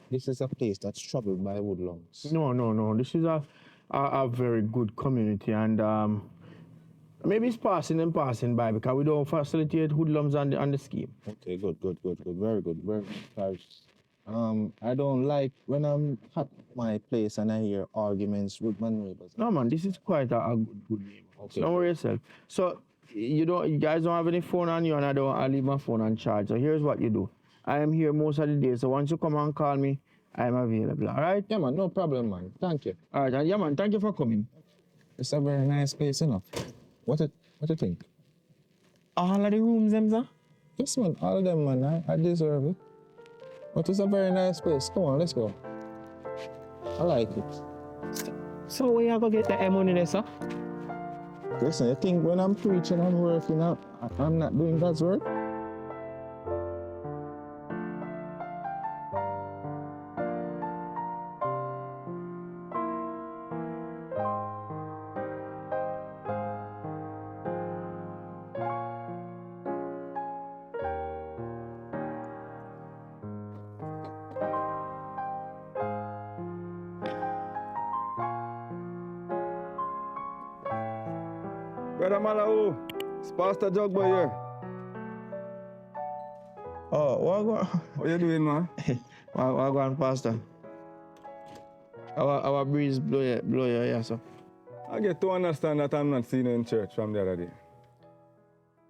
this is a place that's troubled by woodlums. No. This is a very good community, and maybe it's passing by because we don't facilitate hoodlums on the scheme. Okay, good. Very good. I don't like when I'm at my place and I hear arguments with my neighbors. No, man, this is quite a good neighbor. Okay. So don't worry yourself. So you guys don't have any phone on you, and I leave my phone on charge. So here's what you do. I am here most of the day, so once you come and call me, I am available. All right? Yeah, man, no problem, man. Thank you. All right, and yeah, man, thank you for coming. It's a very nice place, you know. What you think? All of the rooms, them, sir? Yes, man, all of them, man. I deserve it. But it's a very nice place. Come on, let's go. I like it. So where you go get the money there, sir? Listen, you think when I'm preaching, I'm working out, I'm not doing God's work? Brother Malawu, it's Pastor Jogboy here. Oh, What you doing, man? what going, Pastor? Our breeze blow your ear, so. I get to understand that I'm not seeing you in church from the other day.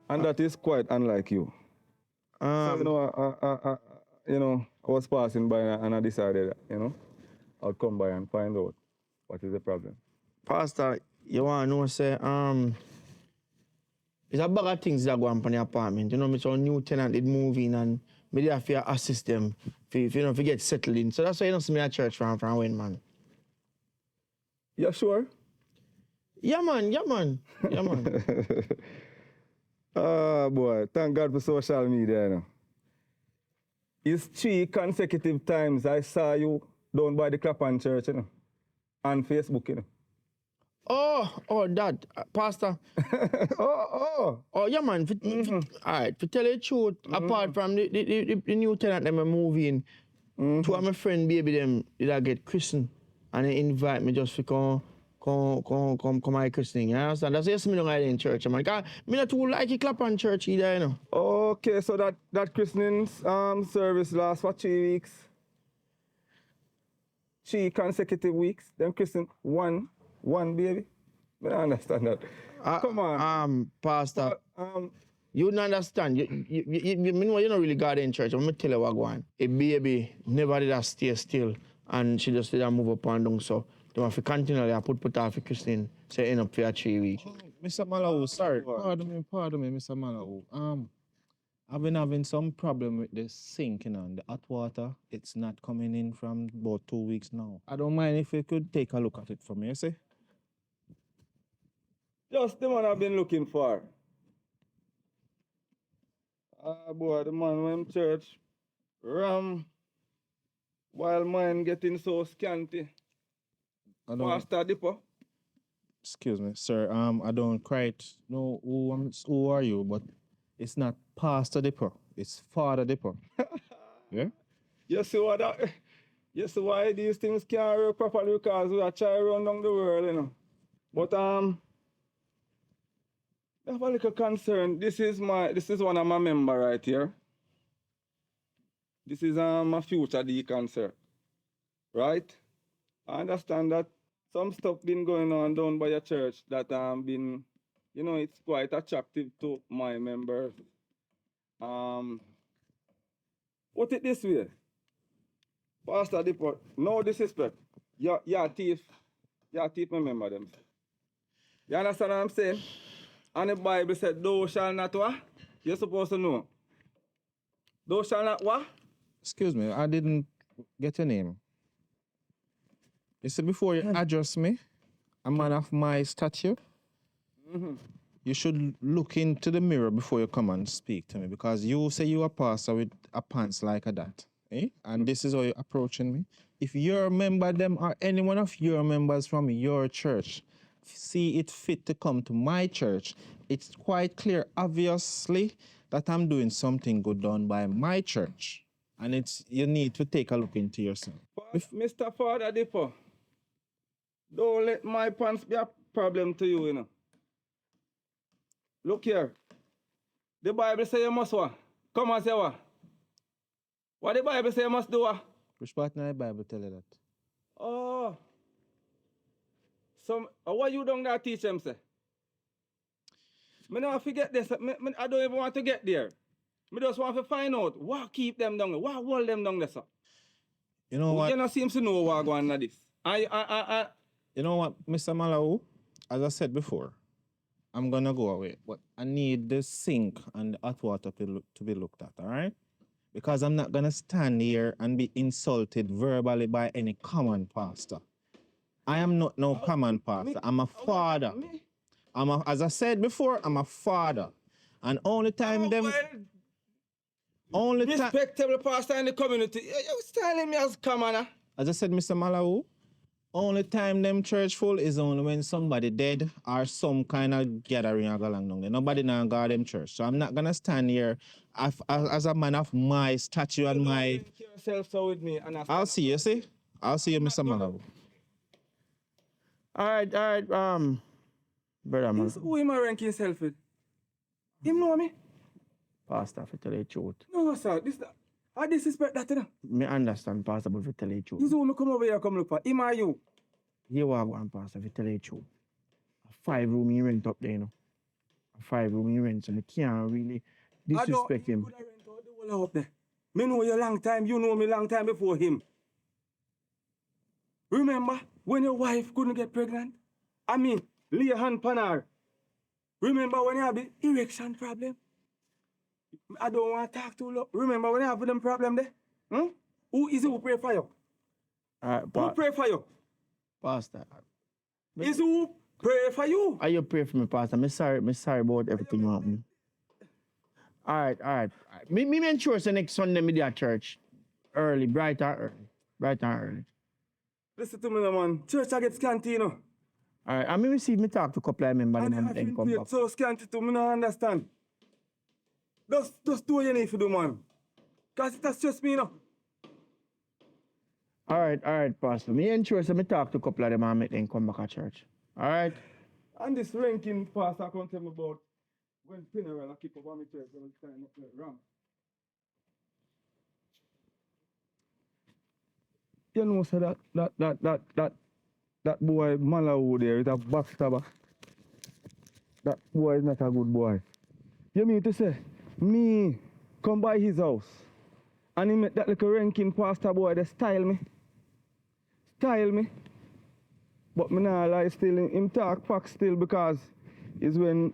And that is quite unlike you. So, I was passing by and I decided, I'll come by and find out what is the problem. Pastor, you want to know, say, there's a bag of things that go on in the apartment. You know, me so new tenant did move in and me have to assist them to get settled in. So that's why you don't see me at church from when, man. You sure? Yeah, man. Oh, boy. Thank God for social media, you know. It's 3 consecutive times I saw you down by the Clapham Church, you know, on Facebook, you know. Oh, that, Pastor. Oh. Oh, yeah, man. All right, to tell you the truth, apart from the new tenant that I move in, two of my friend baby them did I get christened and they invite me just to come my christening. You understand? That's just me don't like in church, man. Cause me not too like it Clapham church either, you know. Okay, so that christening service lasts for 3 weeks. 3 consecutive weeks. Then christen one baby. I don't understand that. Come on. Pastor. You don't understand. You know you don't really got in church. I'm gonna tell you what going on. A baby never did stay still and she just did move up and down. So they have to continually put off for Christine. So end up for 3 weeks. Mr. Malawu, sorry. Pardon me, Mr. Malawu. I've been having some problem with the sink, you know, and the hot water. It's not coming in from about 2 weeks now. I don't mind if you could take a look at it for me, you see? Just the one I've been looking for. Boy, the man went to church, ram, while mine getting so scanty. Pastor Dipper. Excuse me, sir. I don't quite know who are you, but it's not Pastor Dipper. It's Father Dipper. Yeah? You see why these things can't work properly because we are trying to run down the world, you know. But I have a little concern. This is one of my members right here. This is my future deacon, sir. Right? I understand that some stuff been going on down by your church that been, it's quite attractive to my members. Put it this way. Pastor Dipper, no disrespect. You're a thief. You're a thief, remember them. You understand what I'm saying? And the Bible said, thou shalt not what? You're supposed to know. Thou shalt not what? Excuse me, I didn't get your name. You see, before you address me, a man of my stature, you should look into the mirror before you come and speak to me because you say you're a pastor with a pants like that. Eh? And this is how you're approaching me. If your member them or any one of your members from your church see it fit to come to my church, it's quite clear, obviously, that I'm doing something good done by my church. And you need to take a look into yourself. Mr. Father Dipper, don't let my pants be a problem to you, you know. Look here. The Bible says you must what? Come and say what? What the Bible says you must do what? Which part in the Bible tell you that? Oh. So, what you done that teach them, say? Me not forget this. I don't even want to get there. Me just want to find out what keep them down there, what hold them down there, sir. You know what? You don't seem to know what going on this. You know what, Mr. Malawu? As I said before, I'm gonna go away, but I need the sink and the hot water to be looked at, all right? Because I'm not gonna stand here and be insulted verbally by any common pastor. I am not no common pastor. I'm a father. As I said before, I'm a father. And only time respectable pastor in the community. You're styling me as commoner. As I said, Mr. Malawu, only time them church full is only when somebody dead or some kind of gathering are going on there. Nobody now got them church. So I'm not gonna stand here as a man of my stature and my. Yourself so with me and I'll see you. See, I'll see you, Mr. Malawu. All right. Brother, man. Who him a rank himself with? Him know me? Pastor, if I tell you the truth. No, sir. I disrespect that, you know. Me understand, Pastor, but if I tell you the truth. This who me come over here come look for. Him or you? Here what I want, Pastor, if I tell you the truth. A 5-room you rent up there, you know. A 5-room you rent, so I can't really disrespect him. I don't rent out the whole up there. Me know you long time, you know me long time before him. Remember when your wife couldn't get pregnant? I mean, lay a hand on her. Remember when you have the erection problem? I don't want to talk too long. Remember when you have them problem there? Who is it who pray for you? Who pray for you? Pastor. Is who pray for you? Are you pray for me, Pastor? I'm sorry about everything you happened. All right. Me ensure the next Sunday me at church. Early, bright and early. Listen to me, man. Church I get scanty, you know. All right, I may receive me talk to a couple of members and then come back. So scanty to me, no understand. Just do what you need to do, man. Because that's just me, you know. All right, Pastor. Me ensure me talk to a couple of them and make them come back at church. All right? And this ranking pastor I can't tell me about when funeral I keep up on my church when it's time up there wrong. You know, so that boy Malawi there is a backstabber. That boy is not a good boy. You mean to say, me come by his house and he make that little ranking pastor boy they style me. But me nah lie still, him talk facts still because it's when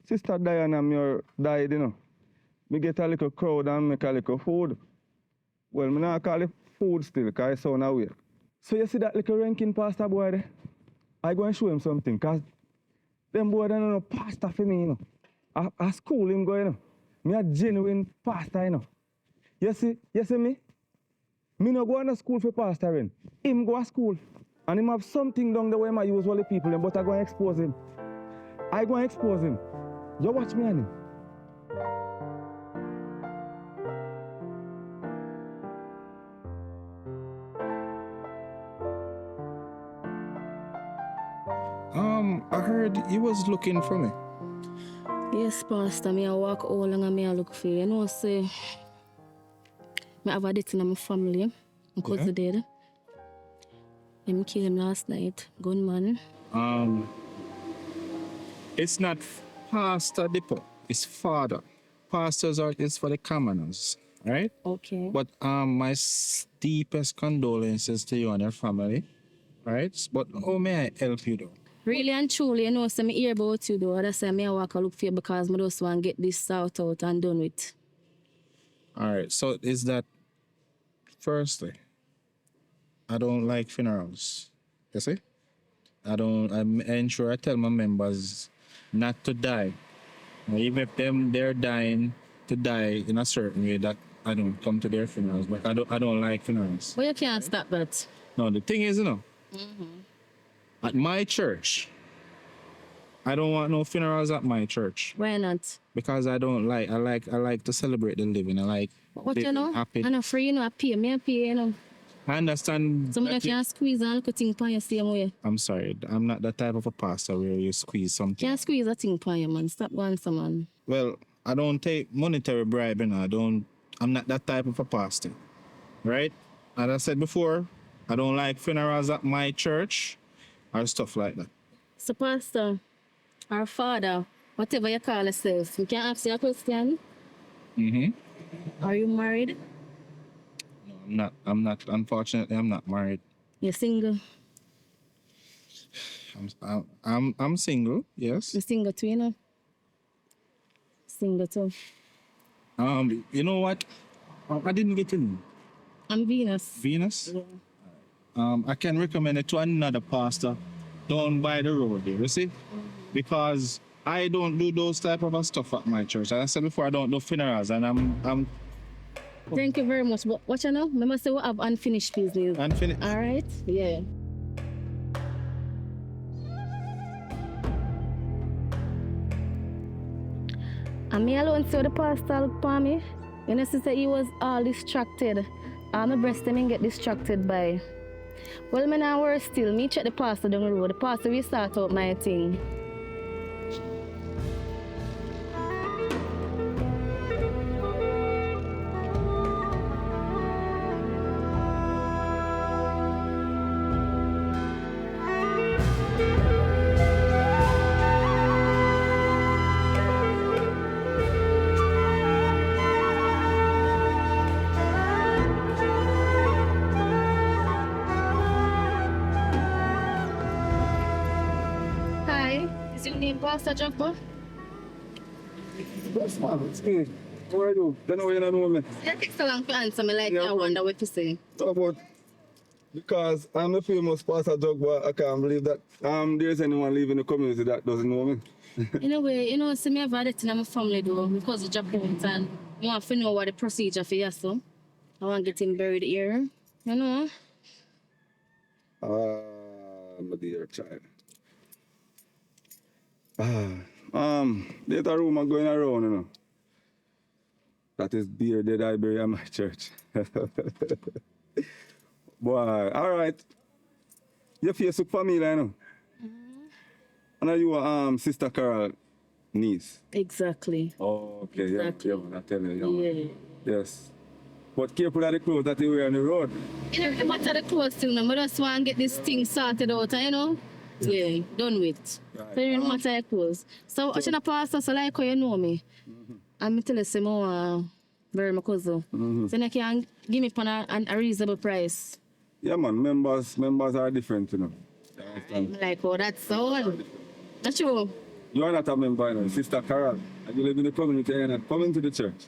Sister Diana Muir died, you know. Me get a little crowd and make a little food. Well, me nah call it food still because it's sound weird. So you see that little ranking pastor boy there? I go and show him something because them boy don't know pastor for me, you know. I school him go, you know. Me a genuine pastor, you know. You see me? Me no go to school for pastoring. Him go to school. And him have something down the way I use all the people, but I go and expose him. You watch me and him. I heard he was looking for me. Yes, Pastor. Me I walk all along and me I look for you. You know, say, me have a death in my family. My cousin dead. Him kill him last night. Gunman. It's not Pastor Dippo, it's Father. Pastors is for the commoners, right? Okay. But my deepest condolences to you and your family, right? But how may I help you though? Really and truly, you know, so me hear about you though. That's why me I walk a look for you because I just want to get this sort out and done with. All right, so is that firstly, I don't like funerals. You see? I'm ensure I tell my members not to die. Even if they're dying to die in a certain way that I don't come to their funerals. But I don't like funerals. But you can't stop that. No, the thing is, you know, at my church, I don't want no funerals at my church. Why not? Because I like to celebrate the living. I like What living you know? happy. I'm not free, you know, I pay, you know. I understand. So I that can't squeeze and look a thing upon you same way. I'm sorry, I'm not the type of a pastor where you squeeze something. Can't squeeze a thing upon you, man. Stop going some man. Well, I don't take monetary bribe, you know. I'm not that type of a pastor, right? As I said before, I don't like funerals at my church or stuff like that. So pastor, our father, whatever you call yourself, you can ask you a question. Are you married? No, I'm not. Unfortunately, I'm not married. You're single? I'm single. Yes. You're single too, you know? Single too. You know what? I didn't get your name. I'm Venus. Venus. Yeah. I can recommend it to another pastor down by the road there. You see, because I don't do those type of stuff at my church. As I said before, I don't do funerals, and I'm. Thank you very much. But what you know? Remember, say we have unfinished business. Unfinished. All right? Yeah. And me alone saw the pastor look for me. You know, sister, he was all distracted. All my breast him get distracted by. Well, me now work still. Me check the pastor down the road. The pastor will start out my thing. name Pastor Jumbo? Yes, man. It's me. How are you? Don't know where you don't know me. You take so long to answer me like Yeah. I wonder what to say. Talk about because I'm the famous Pastor Jugba. I can't believe that there's anyone living in the community that doesn't know me. In a way, see me have had it in my family though because of Japan and I want to know what the procedure for you so. I want to get him buried here. You know? My dear child. There's a rumor going around, you know. That is beer dead I bury at my church. Boy, all right. Your face look familiar, you know. And are you Sister Carol niece? Exactly. Oh, okay, Exactly. yeah, I tell you, yeah. Yeah. Yes. But careful of the clothes that you wear on the road. You know, matter the clothes thing, I just want to get this thing sorted out, you know? Yeah, done with. Right. So you don't matter the clothes. So, I should pastor, so like how you know me. I'm tell you, say, I bury my cousin. So you can give me a reasonable price. Yeah, man, members are different, you know. You understand? I'm like, oh, that's so. That's true. You are not a member, you know, Sister Carol. And you live in the community and you're not coming to the church.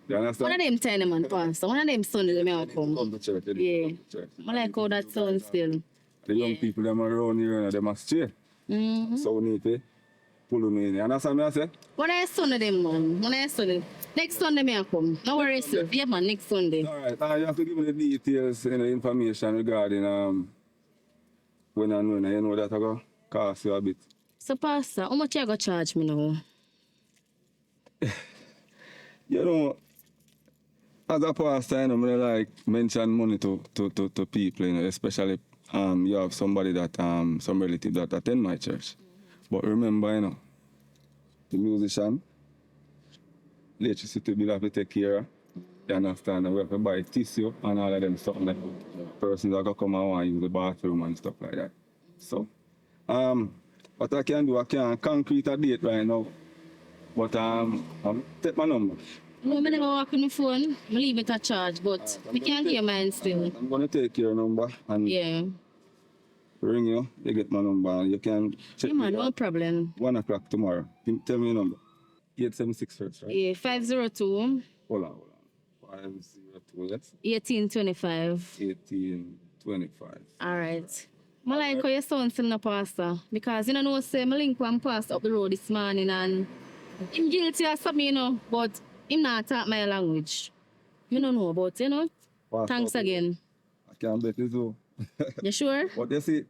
You understand? One of them tiny man pastor, one of them Sunday me out come. Come to church. You Yeah. come to church. I like how that sounds still. The young people them around here, you know, them are straight. So we need to pull them in. You understand what I say? When I Sunday them man, when I Sunday. Next Sunday me I come. No worries, sir. Yeah man, next Sunday. All right, you have to give me the details and the information regarding when and when. You know that I go cost you a bit. So pastor, how much you go charge me now? You know, as a pastor, you know, I like mention money to people, you know, especially you have somebody that some relative that attend my church. But remember, you know, the musician, electricity bill have to take care of. You understand? And we have to buy tissue and all of them stuff like persons that come and want to use the bathroom and stuff like that. So, what I can do, I can't concrete a date right now. But take my number. No, I never walk on my phone. I leave it at charge, but we can't hear mine still. I'm going to take your number and Yeah. ring you. You get my number and you can check Yeah man, me no out problem. 1 o'clock tomorrow. Tell me your number. 876 first, right? Yeah, 502 Hold on. 502, yes? 1825. 1825. All right. I like how your son still no pastor. Because you know, say, I link one pastor up the road this morning and him guilty of something, you know, but him not talk my language. You don't know about, you know. Pastor, Thanks again. I can't bet you so. You sure? But you see,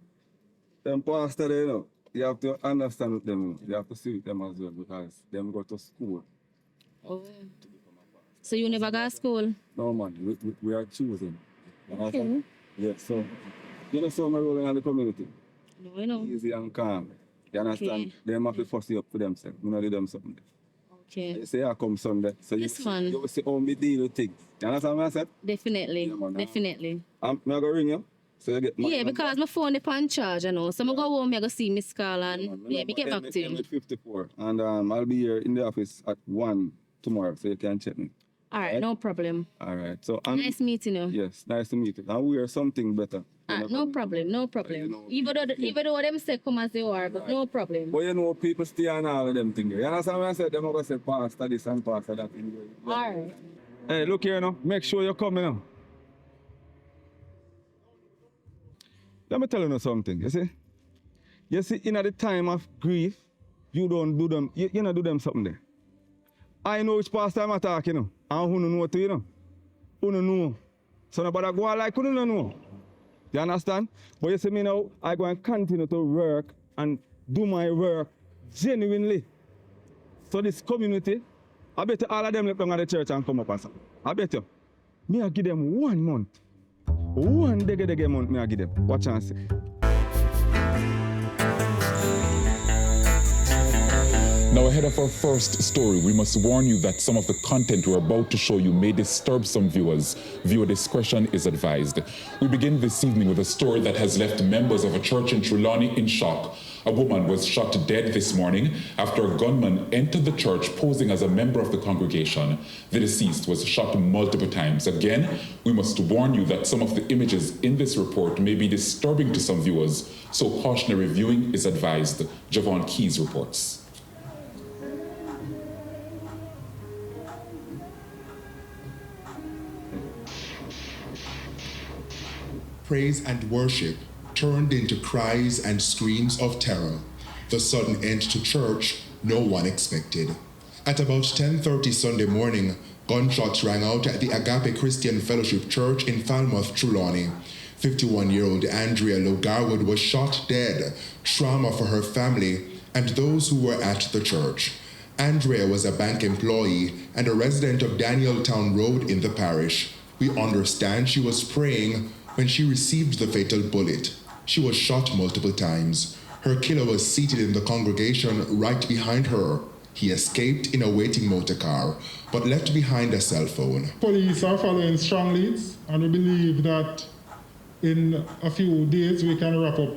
them pastor, you know, you have to understand with them. You have to see with them as well because them go to school. Oh. So you never go to school? No, man, we are choosing. Okay. Yeah, so, you know, so my role in the community. No, you know. Easy and calm. You understand? Okay. Them have to fussy up for themselves. You know, do them something. Okay. You say I come Sunday. So Yes, man. you will see how me deal with things. You understand what I said? Definitely. Yeah, man, Definitely. I'm going to ring you. So you get my Yeah, because my phone is on charge, you know. So I go home, I go see Miss Carl and yeah, me get back to you. 54. And I'll be here in the office at 1 tomorrow, so you can check me. All right, no problem. All right. So Nice meeting you. Yes, nice to meet you. And we are something better. No problem, no problem. Even though them say come as they are, but no problem. But you know, people stay on all of them things. You understand what I said? Them are going to say pastor this and pastor that. All right. Hey, look here now. Make sure you come now. Let me tell you something, you see? You see, in the time of grief, you don't do them, you don't do them something there. I know which pastor I'm talking, you know, and who know too, you know. Who know. So nobody go on like who don't know. You understand? But you see me now, I go and continue to work and do my work genuinely. So this community, I bet you all of them let down at the church and come up and something. I bet you. Me I give them 1 month. 1 day month me I give them. Watch and see. Now, ahead of our first story, we must warn you that some of the content we're about to show you may disturb some viewers. Viewer discretion is advised. We begin this evening with a story that has left members of a church in Trelawney in shock. A woman was shot dead this morning after a gunman entered the church posing as a member of the congregation. The deceased was shot multiple times. Again, we must warn you that some of the images in this report may be disturbing to some viewers, so cautionary viewing is advised. Javon Keys reports. Praise and worship turned into cries and screams of terror. The sudden end to church no one expected. At about 10:30 Sunday morning, gunshots rang out at the Agape Christian Fellowship Church in Falmouth, Trelawney. 51-year-old Andrea Logarwood was shot dead, trauma for her family and those who were at the church. Andrea was a bank employee and a resident of Danieltown Road in the parish. We understand she was praying when she received the fatal bullet. She was shot multiple times. Her killer was seated in the congregation right behind her. He escaped in a waiting motor car, but left behind a cell phone. Police are following strong leads, and we believe that in a few days we can wrap up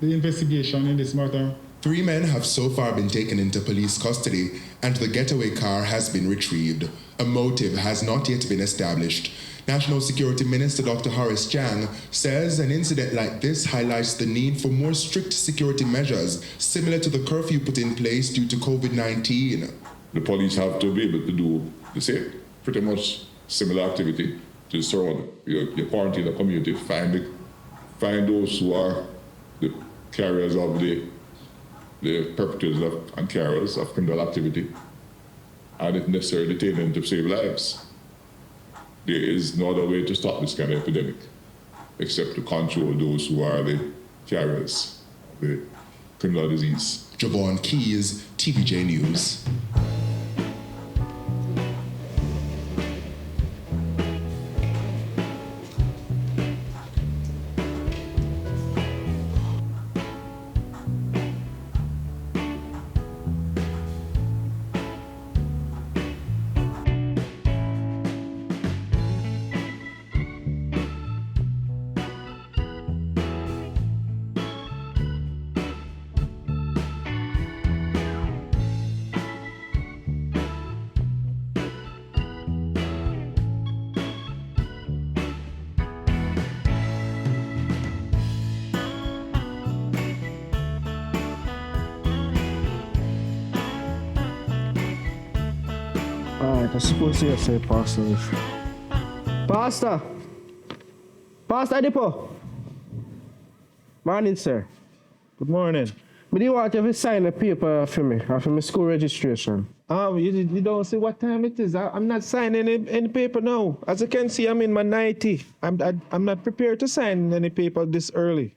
the investigation in this matter. 3 men have so far been taken into police custody, and the getaway car has been retrieved. A motive has not yet been established. National Security Minister Dr. Horace Chang says an incident like this highlights the need for more strict security measures, similar to the curfew put in place due to COVID-19. The police have to be able to do the same, pretty much similar activity to surround your quarantine the community, find those who are the carriers of the perpetrators and carriers of criminal activity, and if necessary, detain them to save lives. There is no other way to stop this kind of epidemic except to control those who are the carriers of the criminal disease. Javon Keys, TVJ News. Alright, I suppose you say Pastor. Pastor! Pastor Adipo! Morning, sir. Good morning. But you want you to sign a paper for me, for my school registration. You don't see what time it is. I'm not signing any paper now. As you can see, I'm in my 90. I'm not prepared to sign any paper this early.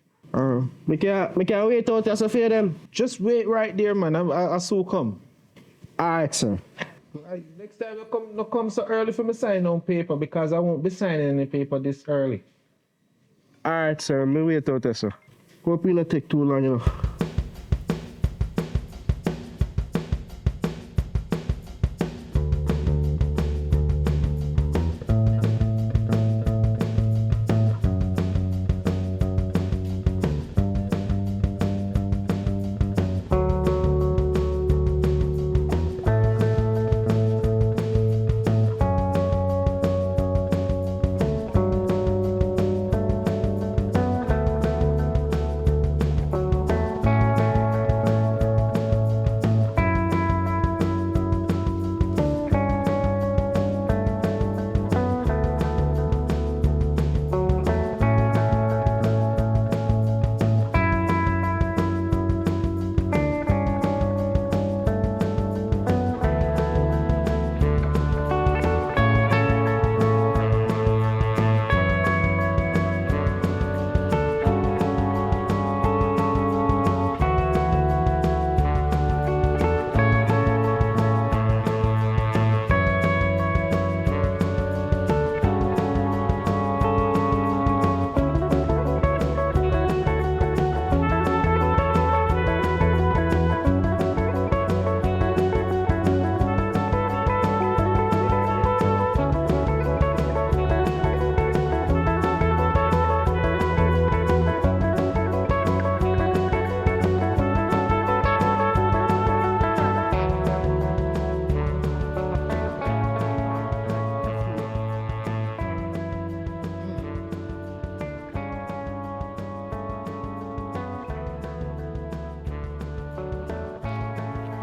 Me can wait out as a fair them. Just wait right there, man. I'll soon come. Alright, sir. Next time I come so early for me sign on paper because I won't be signing any paper this early. Alright, sir. Me wait out there, sir. Hope you not take too long, you know.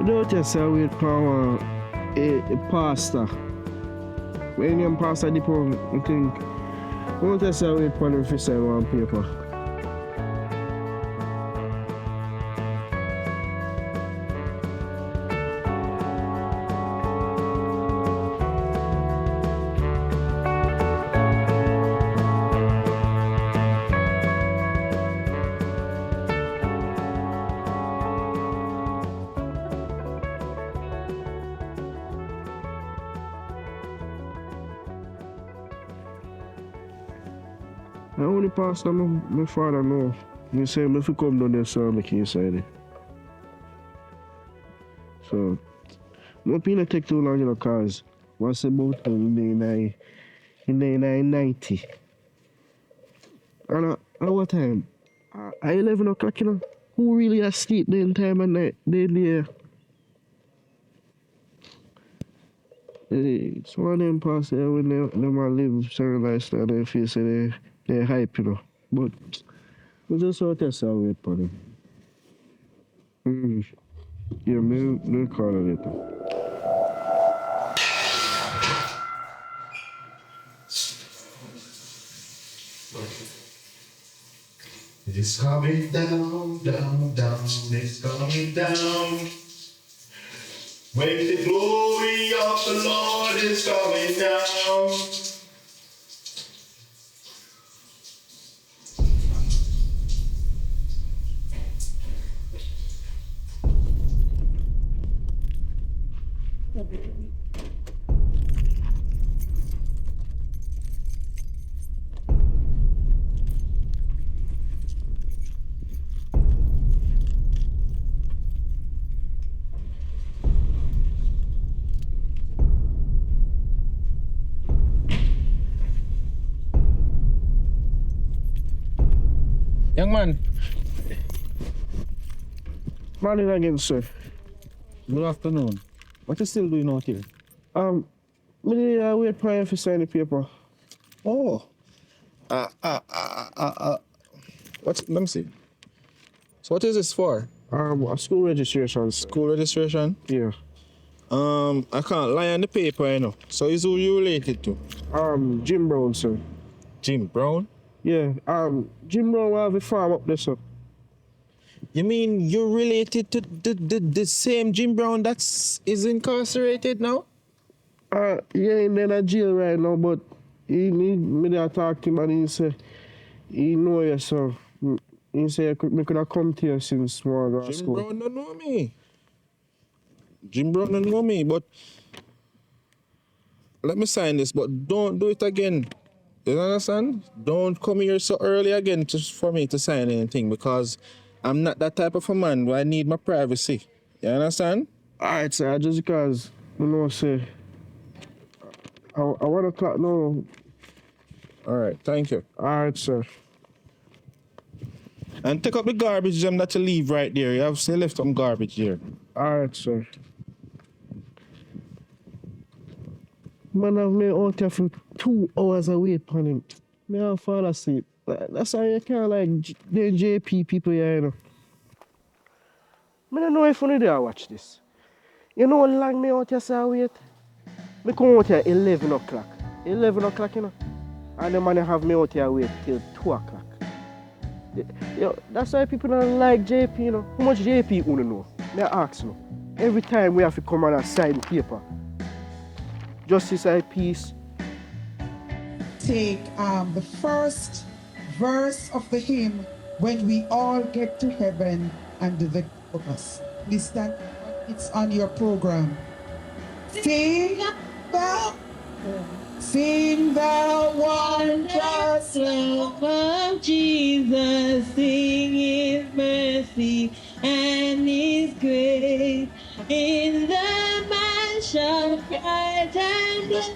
don't just say wait for a pastor. When you're pastor Dippo, I think, don't just say wait for them to sign one paper. The only pastor my father know. He say if you come down there, so make you inside it. So, no pain take too long, you know, cause once about in 1990. And at what time? At 11 o'clock, you know. Who really asleep then time of night? They there. So one of them pastors when they live certain lifestyle, they feel say they hype, you know. But we just want to say wait for them. Yeah, me call it later. It's coming down, down, down, it's coming down. When the glory of the Lord is coming down. Young man, Morning again, sir. good afternoon. What you still doing out here? Me wait for him to sign the paper. Oh. Let me see. So what is this for? A school registration. School registration? Yeah. I can't lie on the paper, you know. So is who you related to? Jim Brown, sir. Jim Brown? Yeah. Jim Brown have a farm up there, sir. You mean you're related to the same Jim Brown is incarcerated now? Yeah, in a jail right now, but me there talk to him and he say he know you, so he say me could have come to you since small Jim school. Brown don't know me. Jim Brown don't know me, but let me sign this, but don't do it again. You understand? Don't come here so early again just for me to sign anything because I'm not that type of a man where I need my privacy. You understand? Alright, sir, just because you know say I want to talk now. Alright, thank you. Alright, sir. And take up the garbage them that you leave right there. You have still left some garbage here. Alright, sir. Man, I've been out here for 2 hours away from him. Me have fall asleep. That's why you can't like the JP people here, you know. I don't know if you dare watch this. You know how long me out here say wait? Me come out here 11 o'clock. 11 o'clock, you know. And the man have me out here wait till 2 o'clock. Yo, that's why people don't like JP, you know. How much JP you know? Me ask you. Every time we have to come and sign paper. Justice and peace. Take the first verse of the hymn, When We All Get to Heaven and the chorus. Please stand. It's on your program. Sing the wondrous love of Jesus, sing His mercy and His grace in the mansion bright and blessed.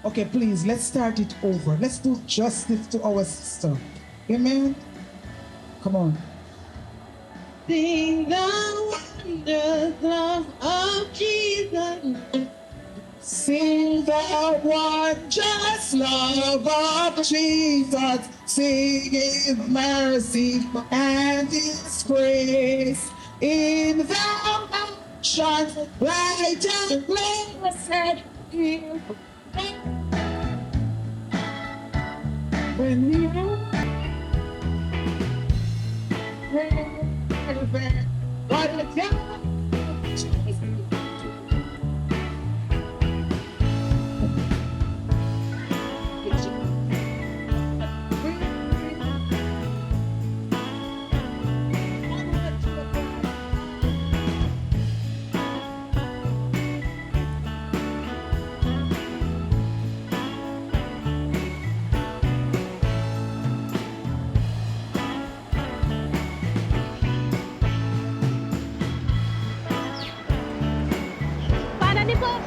Okay, please, let's start it over. Let's do justice to our sister. Amen. Come on. Sing the wondrous love of Jesus. Sing the wondrous love of Jesus. Sing His mercy and His grace in the ocean, light and blessed Him. When you what a time. Father Dippo.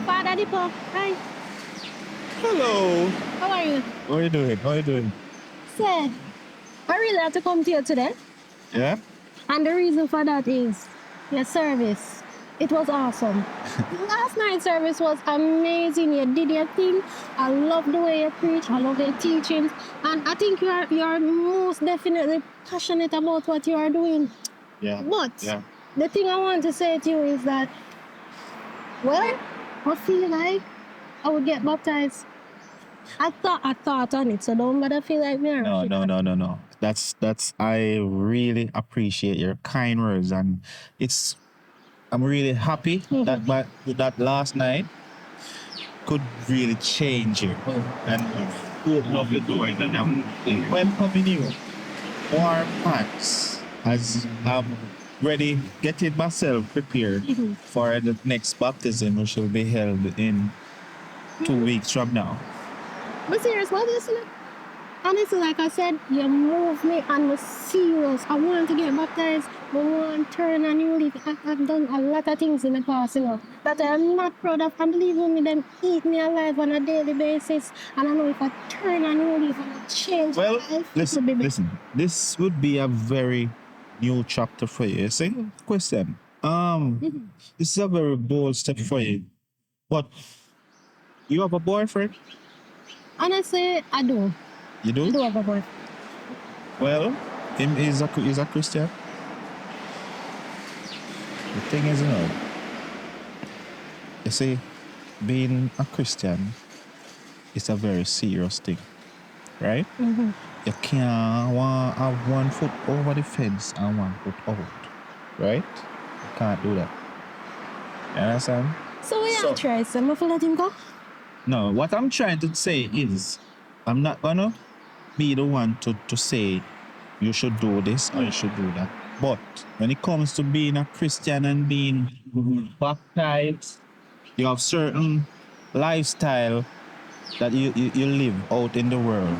Father Dippo. Hi. Hello. How are you? How are you doing? How are you doing? Said, I really had to come to you today. Yeah? And the reason for that is your service. It was awesome. Last night's service was amazing. You did your thing. I love the way you preach. I love your teachings. And I think you're most definitely passionate about what you are doing. Yeah. But Yeah. the thing I want to say to you is that, well, I feel like I would get baptized. I thought on it, so don't bother feel like me. No. That's I really appreciate your kind words, and I'm really happy that that last night could really change you and open up the door and I'm welcoming you. Warm hands as I'm ready, getting myself prepared for the next baptism, which will be held in 2 weeks from now. But serious, what is it? Honestly, like I said, you move me and was serious. I want to get baptized. I want to turn a new leaf. I've done a lot of things in the past, that I'm not proud of. And believe me, them eat me alive on a daily basis. And I know if I turn a new leaf and I change my life, Listen. This would be a very new chapter for you. You see? Question. This is a very bold step for you. But you have a boyfriend? Honestly, I do. You do? I do have a boyfriend. Well, him is a Christian. The thing is, you see, being a Christian is a very serious thing, right? You can't have 1 foot over the fence and 1 foot out, right? You can't do that. You understand? So we are try some of let him go. No, what I'm trying to say is, I'm not gonna be the one to say you should do this or you should do that. But when it comes to being a Christian and being baptized, you have certain lifestyle that you live out in the world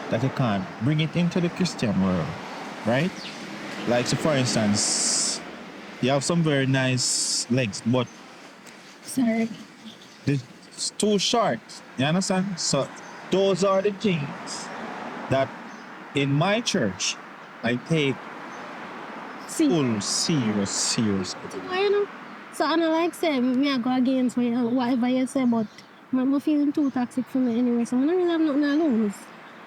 that you can't bring it into the Christian world, right? Like, so for instance, you have some very nice legs, but sorry, it's too short. You understand? So those are the things that in my church I take full serious. So I don't like say me I go against me whatever you say, but I'm feeling too toxic for me anyway, so I don't really have nothing to lose.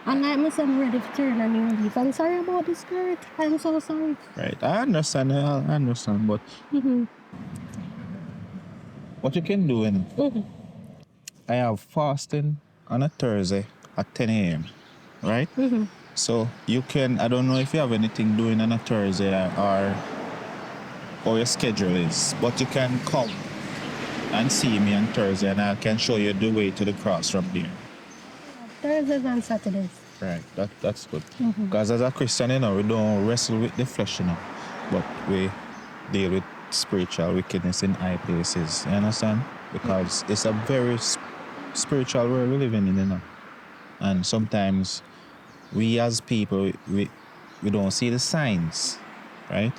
And like myself, I'm ready to turn a new leaf. I'm sorry about this skirt. I'm so sorry. Right, I understand, but what you can do, I have fasting on a Thursday at 10 a.m., right? So you can, I don't know if you have anything doing on a Thursday or your schedule is, but you can come and see me on Thursday and I can show you the way to the cross from there. Thursdays and Saturdays. Right, that's good. Because as a Christian, we don't wrestle with the flesh, but we deal with spiritual wickedness in high places. You understand? Because it's a very spiritual world we live in, And sometimes we as people, we don't see the signs, right?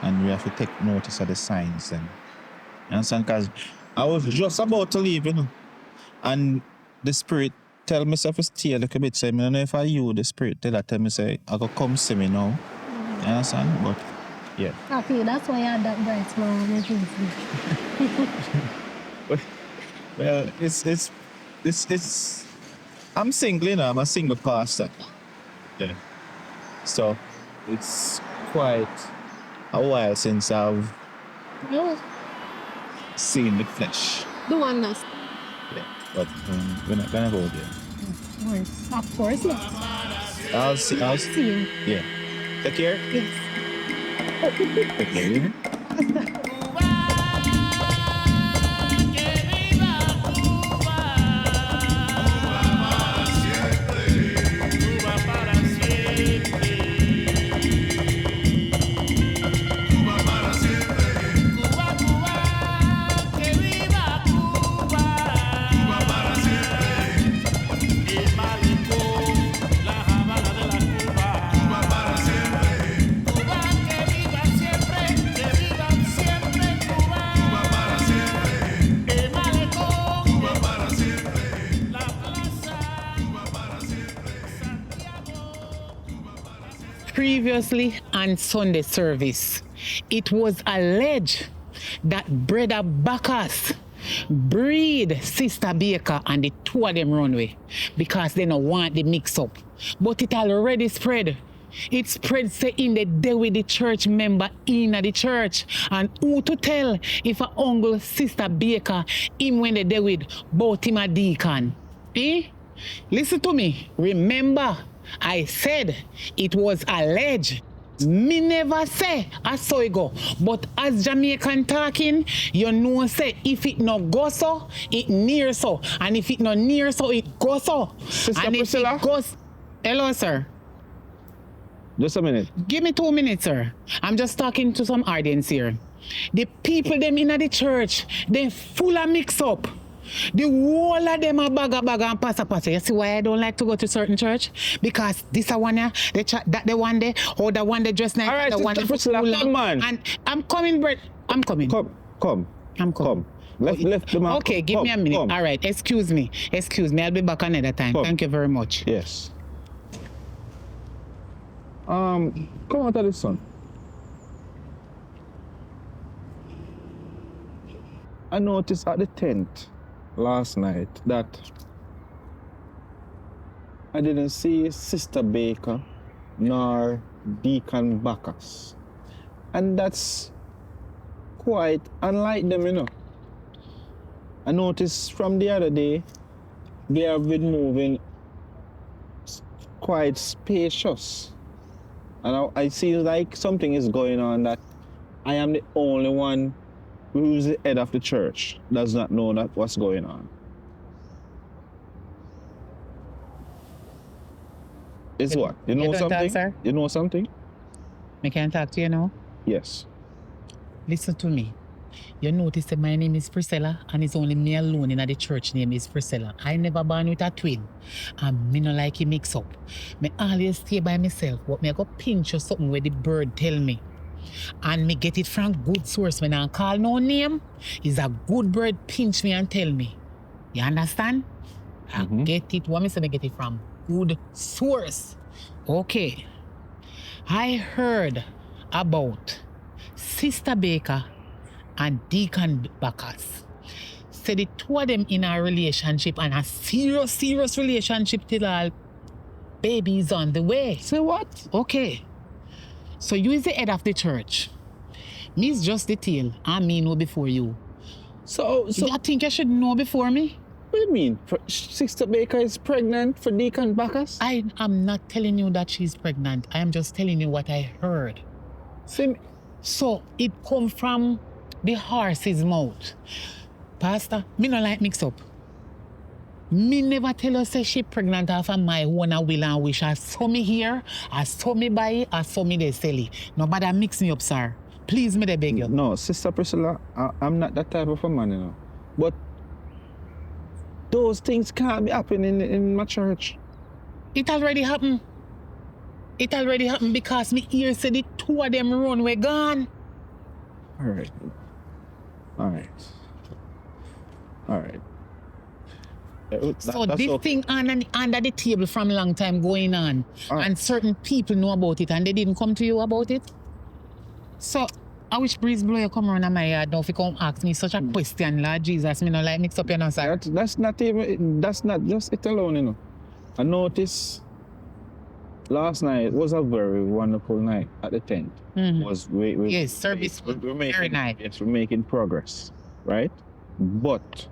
And we have to take notice of the signs then. You understand? Because I was just about to leave, and the spirit tell myself to stay a little bit. Say, I don't know if I you, the spirit tell me, say, I go come see me now. You understand? But, yeah. Okay, that's why I had that bright smile on my face. Well, it's I'm single, you know, I'm a single pastor. Yeah. So it's quite a while since I've seen the flesh. The one that's Yeah. But we're not gonna go there. of course not. I'll see. See you. Yeah. Take care. Yes. Take care. Previously on Sunday service, it was alleged that Brother Bacchus breed Sister Baker and the two of them runway because they don't want the mix up. But it already spread. It spread say in the day with the church member in the church. And who to tell if a uncle Sister Baker him when they day with both him a deacon? Eh? Listen to me. Remember, I said it was alleged. Me never say I saw it go. But as Jamaican talking, you know say if it no go so, it near so. And if it no near so, it go so. Sister and Priscilla? if it goes... Hello, sir. Just a minute. Give me 2 minutes, sir. I'm just talking to some audience here. The people them in the church, they full of mix up. The whole of them are bag and pass. You see why I don't like to go to certain church? Because this a one here, that the one there, or the one that dress nice. All right, the one Sister Priscilla, come on. And I'm coming, Brett. I'm coming. Come. I'm coming. Left the man. Okay, give me a minute. Come. All right, excuse me. I'll be back another time. Come. Thank you very much. Yes. Come out of the sun. I noticed at the tent last night that I didn't see Sister Baker nor Deacon Bacchus. And that's quite unlike them, you know. I noticed from the other day, they have been moving quite spacious. And I see like something is going on that I am the only one who's the head of the church does not know that what's going on. It's what? You know don't something? talk, sir? You know something? I can talk to you now? Yes. Listen to me. You notice that my name is Priscilla and it's only me alone in the church name is Priscilla. I never born with a twin. And me no like it mix up. Me always stay by myself, but me I go pinch or something where the bird tell me. And me get it from good source. When I call no name, is a good bird pinch me and tell me. You understand? I get it. What me say me get it from? Good source. Okay. I heard about Sister Baker and Deacon Bacchus. Say the two of them in a relationship and a serious relationship till all babies on the way. Say what? Okay. So you is the head of the church. Me is just the tail and me know before you. So you think you should know before me? What do you mean? Sister Baker is pregnant for Deacon Bacchus? I am not telling you that she's pregnant. I am just telling you what I heard. So it come from the horse's mouth. Pastor, me no like mix up. Me never tell her say she pregnant off of my own will and wish. I saw me here, I saw me buy it, I saw me they sell it. Nobody mix me up, sir. Please, me they beg you. No, Sister Priscilla, I'm not that type of a man, you know. But those things can't be happening in my church. It already happened. It already happened because me ear said the two of them run, we gone. All right. So this thing under the table from a long time going on, and certain people know about it and they didn't come to you about it. So I wish breeze blow you come around in my yard now if you come ask me such a question, Lord Jesus, me no like mix up your nonsense. That's not just it alone, you know. I noticed last night was a very wonderful night at the tent. Was Yes, service was we're very making, nice. yes, we're making progress, right? But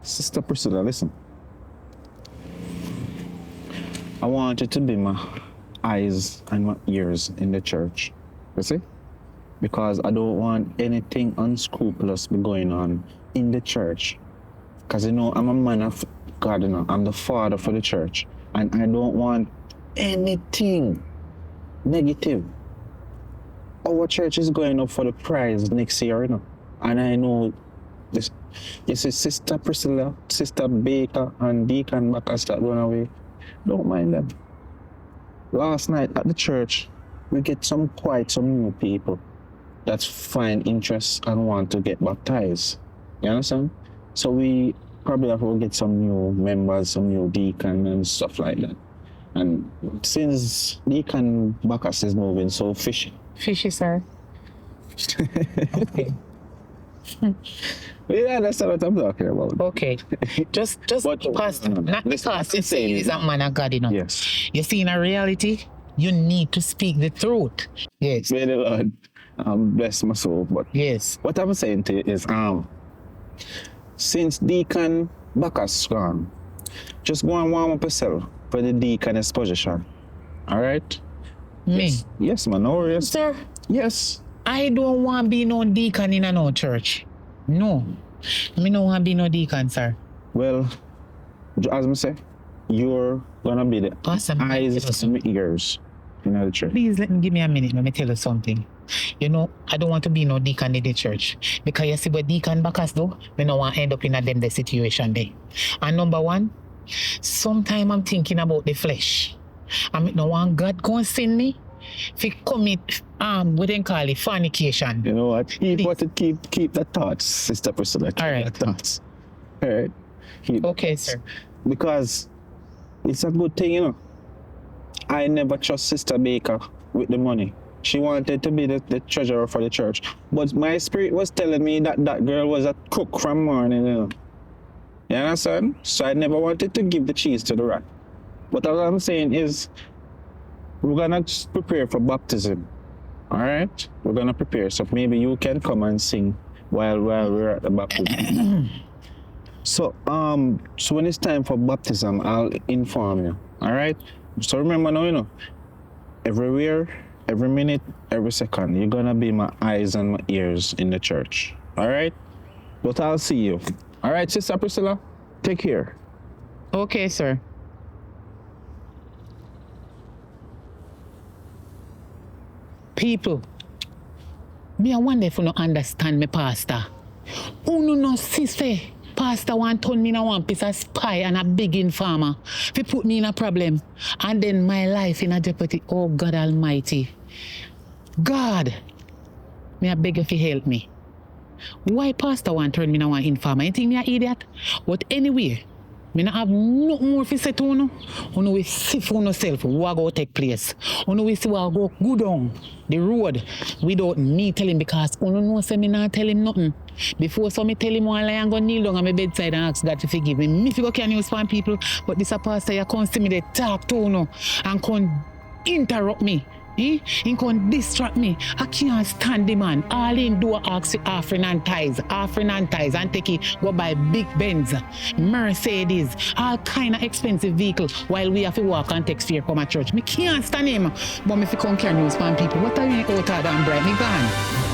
Sister Priscilla, listen. I want it to be my eyes and my ears in the church. You see? Because I don't want anything unscrupulous be going on in the church. Because you know, I'm a man of God, you know, I'm the father for the church. And I don't want anything negative. Our church is going up for the prize next year, you know. And I know this, you see, Sister Priscilla, Sister Baker, and Deacon Bacchus that run away. Don't mind them. Last night at the church, we get some new people that find interest and want to get baptized. You understand? So we probably have to get some new members, some new deacon and stuff like that. And since Deacon Bacchus is moving so fishy. Fishy, sir. Okay. You understand what I'm talking about? Okay. Just Pastor, not because you say he's a man of God, you know. Yes. You see, in a reality, you need to speak the truth. Yes. May the Lord bless my soul. But yes, what I'm saying to you is, since Deacon Bacchus gone, just go and warm up yourself for the deaconess position. All right? Me? Yes, man. No worries. Sir? Yes. I don't want to be no deacon in no church. No. Me don't want to be no deacon, sir. Well, as I say, you're going to be the eyes and ears in the church. Please give me a minute. Let me tell you something. You know, I don't want to be no deacon in the church. Because you see what Deacon Bacchus do, we don't want to end up in a them the situation there. And number one, sometimes I'm thinking about the flesh. I mean, no one God go and send me if commit what they call it, fornication. You know what? Keep the thoughts, Sister Priscilla. All right. The thoughts. All right. Okay, sir. Because it's a good thing, you know. I never trust Sister Baker with the money. She wanted to be the treasurer for the church. But my spirit was telling me that that girl was a cook from morning, you know. You understand? So I never wanted to give the cheese to the rat. But all I'm saying is, we're gonna prepare for baptism. All right? We're gonna prepare. So maybe you can come and sing while we're at the baptism. So when it's time for baptism, I'll inform you. All right? So remember now, you know, everywhere, every minute, every second, you're gonna be my eyes and my ears in the church. All right? But I'll see you. All right, Sister Priscilla? Take care. Okay, sir. People, me I wonder if you don't understand me, Pastor. Who no see say Pastor want turn me in one piece of spy and a big informer. If put me in a problem and then my life in a jeopardy. Oh God Almighty. God, me I beg you to help me. Why Pastor want turn me in one informer? You think me an idiot? But anyway, me not have no more to say to you. You will see for yourself what go take place. You will see what go good on the road without me telling, because you know say me not tell him nothing. Before so me tell him one lie and go kneel down on my bedside and ask God to forgive me. Me figure can use fan people, but this a pastor you come see me they talk to you and come interrupt me. He can distract me. I can't stand the man. All him do ask for offering and tithes, and take it, go buy big Benz, Mercedes, all kind of expensive vehicle while we have to walk and take fear from a church. Me can't stand him. But if you come carry news from people, what are you out of damn bright? Me gone.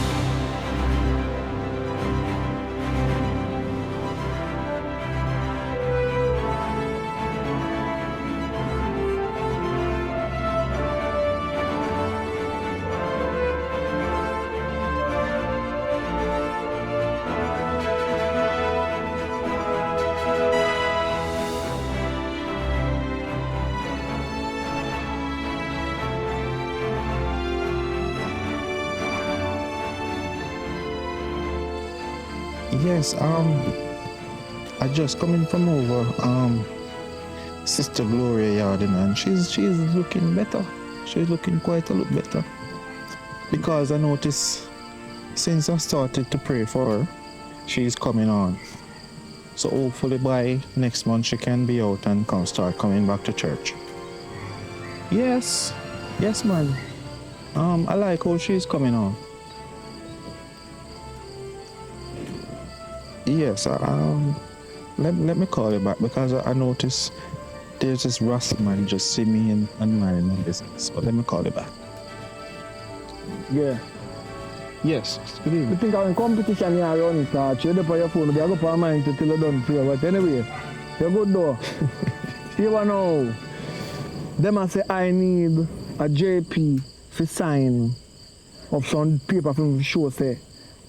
Yes, I just coming from over Sister Gloria Yarden, and she's looking better. She's looking quite a lot better. Because I noticed since I started to pray for her, she's coming on. So hopefully by next month she can be out and start coming back to church. Yes, yes, man. I like how she's coming on. Yes, let me call you back because I noticed there's this Rasta man just see me and mind my business. But let me call you back. Yeah. Yes. Good You evening. think I'm in competition here around touch, you're on your phone, you go for a mind till you're done for you. But anyway, you're good though. You know, them I say I need a JP to sign of some paper from show say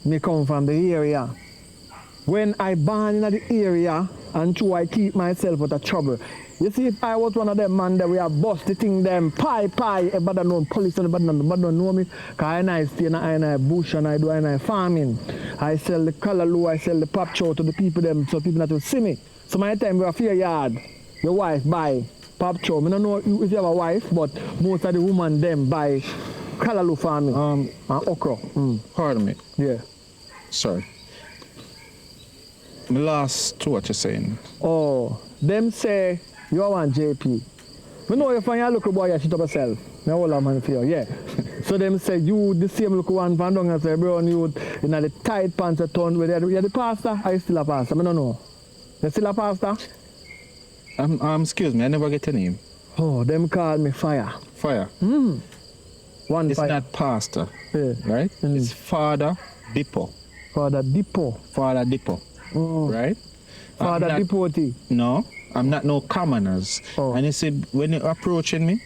me come from the area. When I born in the area and true I keep myself out of trouble. You see, if I was one of them man that we have bust the thing them pie, everybody know police and everybody don't know me. Cause I stay in I bush and I do farming. I sell the callaloo, I sell the pop chow to the people them so people not to see me. So my time we are fair yard, your wife buy pop chow. I don't know if you have a wife, but most of the women them buy callaloo farming and okra. Pardon me. Yeah. Sorry. Me lost to what you're saying. Oh, them say you want JP. We know you find your little boy, you shit up yourself. Me hold a man for you, yeah. So them say you the same little one van down and say brown you in the tight pants a ton with you're the pastor, are you still a pastor? I don't know. You still a pastor? Excuse me, I never get a name. Oh, them call me Fire. Fire. One It's Fire. not pastor, Yeah. right? It's Father Dippo. Father Dippo. Father Dippo. Right? Father I'm not- Dipoti. No, I'm not no commoners. Oh. And you see, when you're approaching me,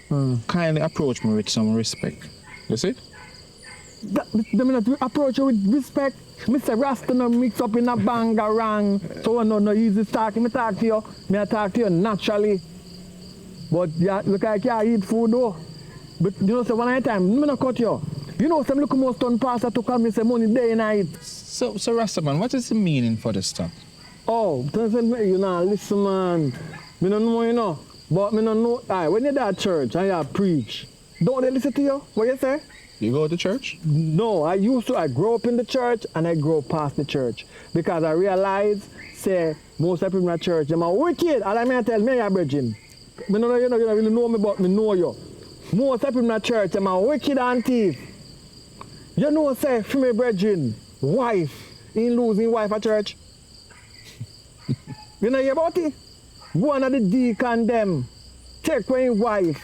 kindly approach me with some respect. You see? Them not approach you with respect. Mr. Rasta no mix up in a bangarang. So no easy talking. Me talk to you. Me I talk to you naturally. But yeah, look like you eat food though. But you know, so one at a time, me no cut you. You know, some look more stone pastor to come and say money day and night. So Rastaman, what is the meaning for this stuff? Oh, you know, listen man. Me don't know, you know. But me don't know. Aye, when you're at church and you preach, don't they listen to you? What you say? You go to church? No, I grew up in the church and I grew up past the church. Because I realized, say, most of the people in the church, them are wicked. All I mean tell me, you're virgin. Me know you don't really know me, but me know you. Most of the people in the church, them are wicked and thief. You know, say, for me, brethren, wife, ain't losing wife at church. You know hear about it? One of the deacon them, take away wife.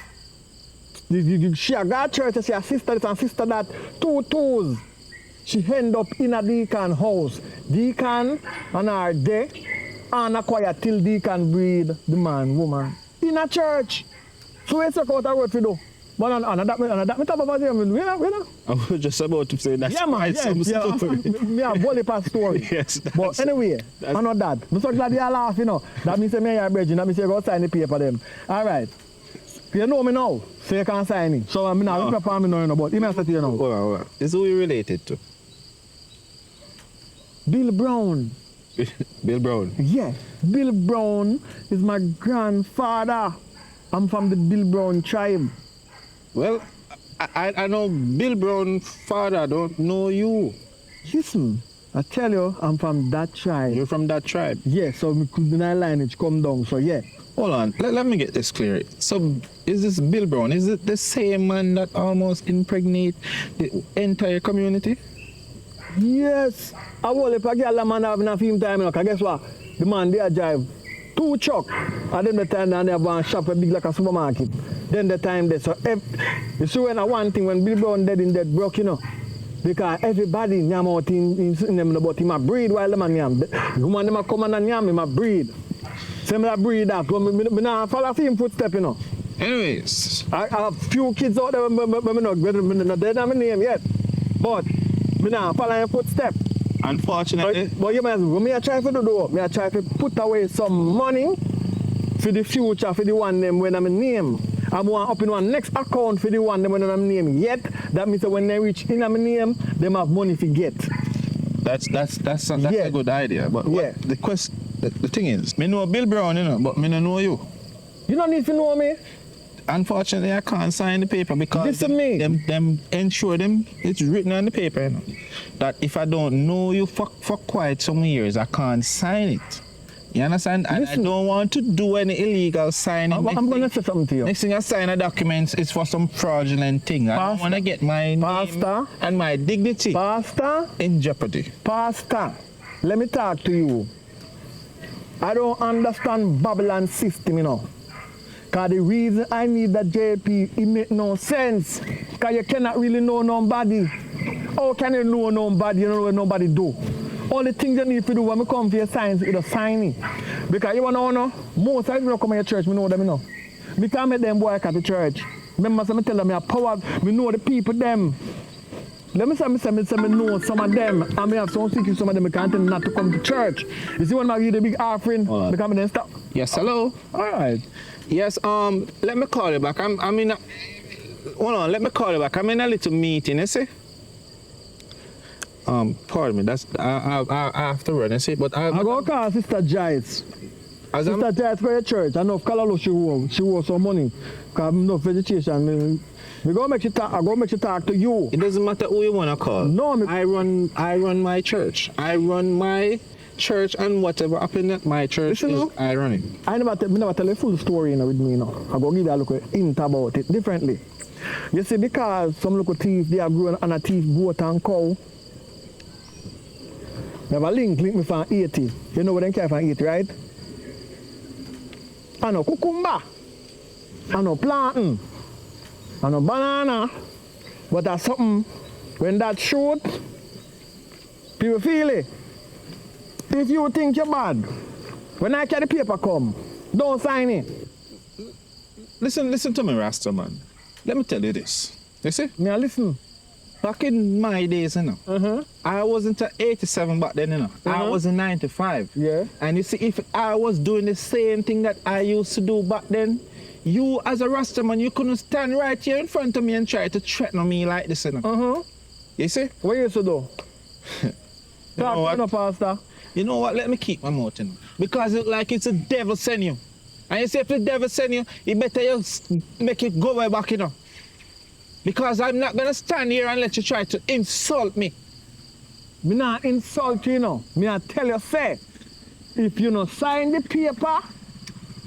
She a got church, she a sister this and sister that, 2 toes. She end up in a deacon house. Deacon and her day, and a quiet till deacon breed the man, woman. In a church. So it's a out a word for do. But that me talk about them, you know? I was just about to say that. Yeah, man. Yeah, story. me a bully past story. Yes, But anyway, I'm not that. I'm so glad you laugh, you know. That means me and your that means you go sign the paper them. All right. You know me now, so you can sign it. So I'm not looking for me now, you know, but he may say to you now. Hold on. Is who we related to? Bill Brown. Bill Brown. Yeah, Bill Brown is my grandfather. I'm from the Bill Brown tribe. Well, I know Bill Brown father, I don't know you. Listen, I tell you, I'm from that tribe. You're from that tribe? Yeah, so my lineage come down, so yeah. Hold on, let me get this clear. So, is this Bill Brown, is it the same man that almost impregnate the entire community? Yes. I will if I get a man having a film time, because guess what? The man, they drive 2 truck. And then the time they have one shop big like a supermarket. Then the time they so you see when one thing when Bill Brown dead in dead broke, you know. Because everybody yam out in them but him a breed while the man yam. The woman them a come and yam him a breed. Similar breed that me not follow him footstep, you know. Anyways. I have few kids out there, me not dead on my name yet. But me not follow him footstep. Unfortunately. But you might me I try to do, me I try to put away some money for the future for the one them when I'm name. I'm going to open one next account for the one them when I'm name yet. That means that when they reach in my name, they have money to get. That's a good idea. But what the thing is, me know Bill Brown, you know, but me don't know you. You don't need to know me. Unfortunately, I can't sign the paper because them ensure them it's written on the paper, you know, that if I don't know you for quite some years, I can't sign it. You understand? And I don't want to do any illegal signing. I'm going to say something to you. Next thing I sign a document is for some fraudulent thing. I don't want to get my name and my dignity in jeopardy. Pastor, let me talk to you. I don't understand Babylon system, you know. Because the reason I need that JP, it make no sense. Because you cannot really know nobody. How can you know nobody? You don't know what nobody do. Only thing you need to do when you come for your signs is to sign it. Because you want to know, most of them come to your church, I know them, you know. I can't make them work at the church. Remember, I tell them, I power, I know the people, them. Let me say, I know some of them, and I have some secret, some of them, I can't tell them not to come to church. You see when I give the big offering, I come then stop. Yes, hello? All right. Yes, let me call you back. I'm in a, hold on, let me call you back. I'm in a little meeting, you see? Pardon me, that's, I have to run, you see, but I go call Sister Joyce. Sister Joyce go to church, I know if Kalalo she wants some money, because I'm no vegetation. I go make you talk to you. It doesn't matter who you want to call. No, I run my church. I run my church, and whatever happened at my church I run it. I never tell a full story with me, you know. I go give you a little hint about it differently. You see, because some little thief, they are growing on a thief goat and cow. They have a link me from 80. You know what they care from 80, right? I know cucumber. I know plantain. I know banana. But that's something, when that shoot, people feel it. If you think you're bad, when I carry the paper come, don't sign it. Listen to me, Rasta man. Let me tell you this. You see? Me I listen. Back in my days, you know, I wasn't 87 back then, you know. I was in 95. Yeah. And you see, if I was doing the same thing that I used to do back then, you as a Rasta man, you couldn't stand right here in front of me and try to threaten me like this, you know. You see? What you used to do? Talk to me, Pastor. You know what? Let me keep my mouth, you know. Because it's like it's a devil send you. And you see, if the devil send you, it better you make it go way back, you know. Because I'm not going to stand here and let you try to insult me. Me not insult you, you know. Me I tell you, say, if you not sign the paper,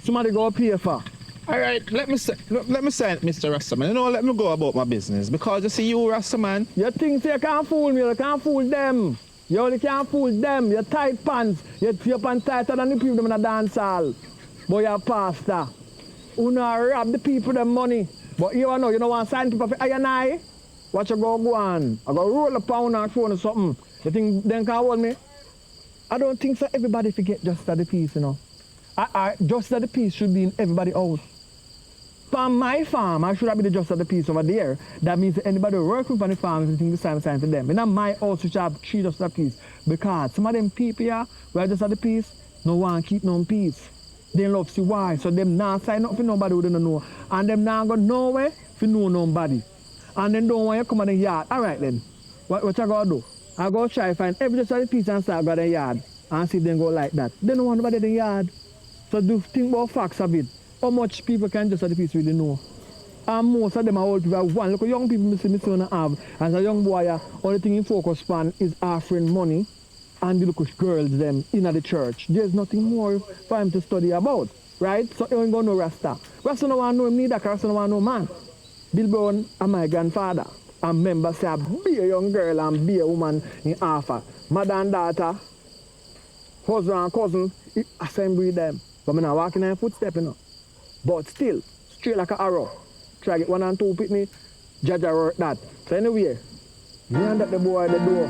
somebody go pay for. All right, let me sign it, Mr. Rastaman. You know, let me go about my business. Because you see, you Rastaman. You think you can't fool me, you can't fool them. You only can't fool them. You tight pants. Your pants tighter than the people in the dance hall. But you're a pastor. You know, rob the people their money. But you know, you don't want to sign people for I and I. Watch you go on. I go roll a pound and throw on something. You think then can hold me? I don't think so. Everybody forget just at the piece, you know. Just at the piece should be in everybody's house. From my farm, I should have been the just at the piece over there. That means that anybody working on the farm is the same sign for them. And my house which have 3 just at the piece. Because some of them people here who are just at the piece, no one keep no peace. They love see why. So them not sign up for nobody who don't know. And them not go nowhere for know nobody. And then don't want you come in the yard. All right then. What you gonna do? I go try find every just at the piece and start go to the yard. And see if them go like that. They don't want nobody in the yard. So do think about facts a bit. How much people can just at the piece really know? And most of them are old people. One, look at young people me son have. As a young boy, only thing he focus on is offering money and the little girls them in the church. There's nothing more for him to study about, right? So he ain't gonna know Rasta. Rasta no want to know him neither, because Rasta no want to know man. Bill Brown and my grandfather. And member say, be a young girl and be a woman in offer. Mother and daughter, husband and cousin, assembly them. But I'm not walking in footsteps, you know. But still, straight like an arrow. Try to get 1 and 2 pitney, judge a work that. So anyway, me and that the boy at the door,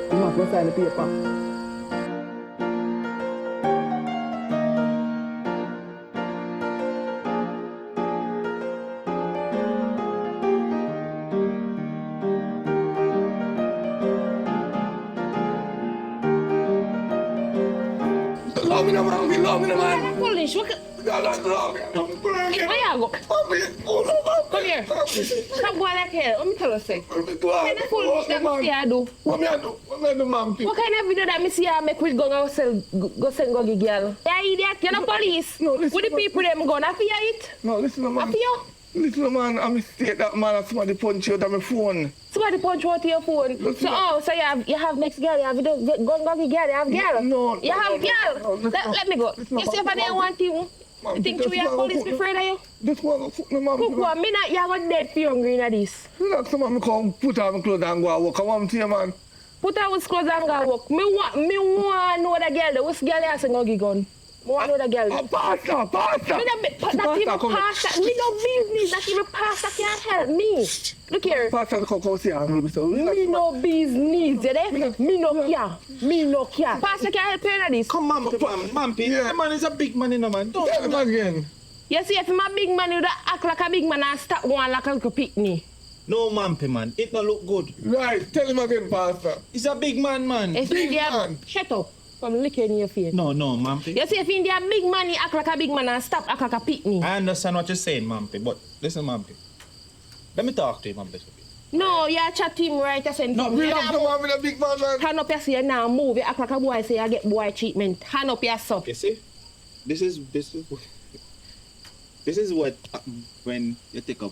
he must go sign the paper. Love me, man. Polish, what? Where you go? Come here. Stop going like here. Let me tell you, say. What kind of foolish that me see I do? What me I do? What me I do, ma'am? What kind of video that me see I make with go send go get girl? Yeah, idiot. You're not police. No, listen. With the people them gun, I fear it. No, listen, ma'am. I fear. Little man, I mistake that man and somebody punch you out of my phone. Somebody punch you out of your phone. So you have next girl, you have gun girl, you have girl. No. You have girl. Let me go. You see if I didn't want you. You think you have police be afraid of you? This one go put my mom. Cook one, me not, you are going dead for you hungry in this. Look, some of me come put on my clothes and go and walk. I want to you, man. Put on his clothes and go walk. Me want know the girl. Which girl you say go give gun? Me want know the girl. Pastor. Me not even pastor. Me no business. Not even pastor can help me. Look here. Pastor, come see her. Me no business. Me no care. Pastor can help you in this. Come, Mampy. The man is a big man, you know, man. Don't tell him again. You see, if I'm a big man, you don't act like a big man and stop one like a little picnic. No, Mampy, man. It don't look good. Right. Tell him again, Pastor. He's a big man. If big man. Shut up. I'm licking in your face. No, Mampy. You see, if India a big man, he act like a big man and stop act like a picnic. I understand what you're saying, Mampy, but listen, Mampy. Let me talk to him, Mampy. No, you chat to him right. No, we have to have a big man. Hand up your say now move. You act like a boy, say you get boy treatment. Hand up your son. You see? This is what when you take up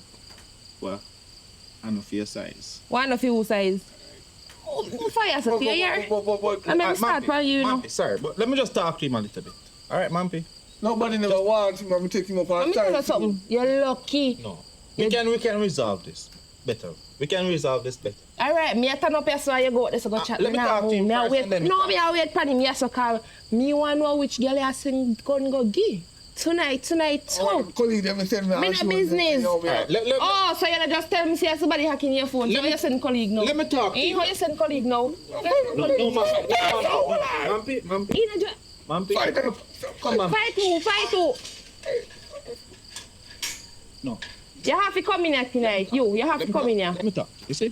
hand of your size. One of your size. Who fire yourself here? I'm going to start from you now. Mampy, sorry, but let me just talk to him a little bit. All right, Mampy? Nobody never wants him. I'm taking him up all the time. Let me tell you something. You're lucky. No. We can resolve this better. We can resolve this better. All right, me turn up here so you go out there so go chat. Let me talk to him first wait. and then No, me wait for him. Yes, so call. Me want to know which girl you sing gun go give. Tonight, too. Colleague, them send me. Me no business. Right, So you just tell me say somebody hacking your phone. So you send colleague now. Let me talk to How you send colleague now? No, Mampy. Mampy. Come on. Fight two. No. You have to come in here tonight. You have to come in here. Let me talk. You see,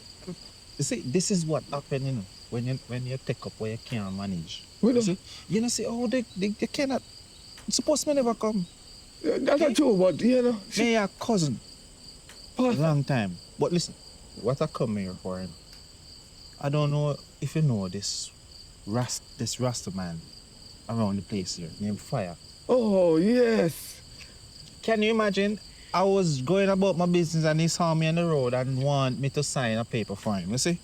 this is what happens, you know, when you take up where you can't manage. You know, say, oh, they cannot. Suppose me never come. That's not true, but you know. Me your cousin. For a long time. But listen, what I come here for, you know, I don't know if you know this Rasta man around the place here named Fire. Oh, yes. Can you imagine? I was going about my business and he saw me on the road and want me to sign a paper for him, you see?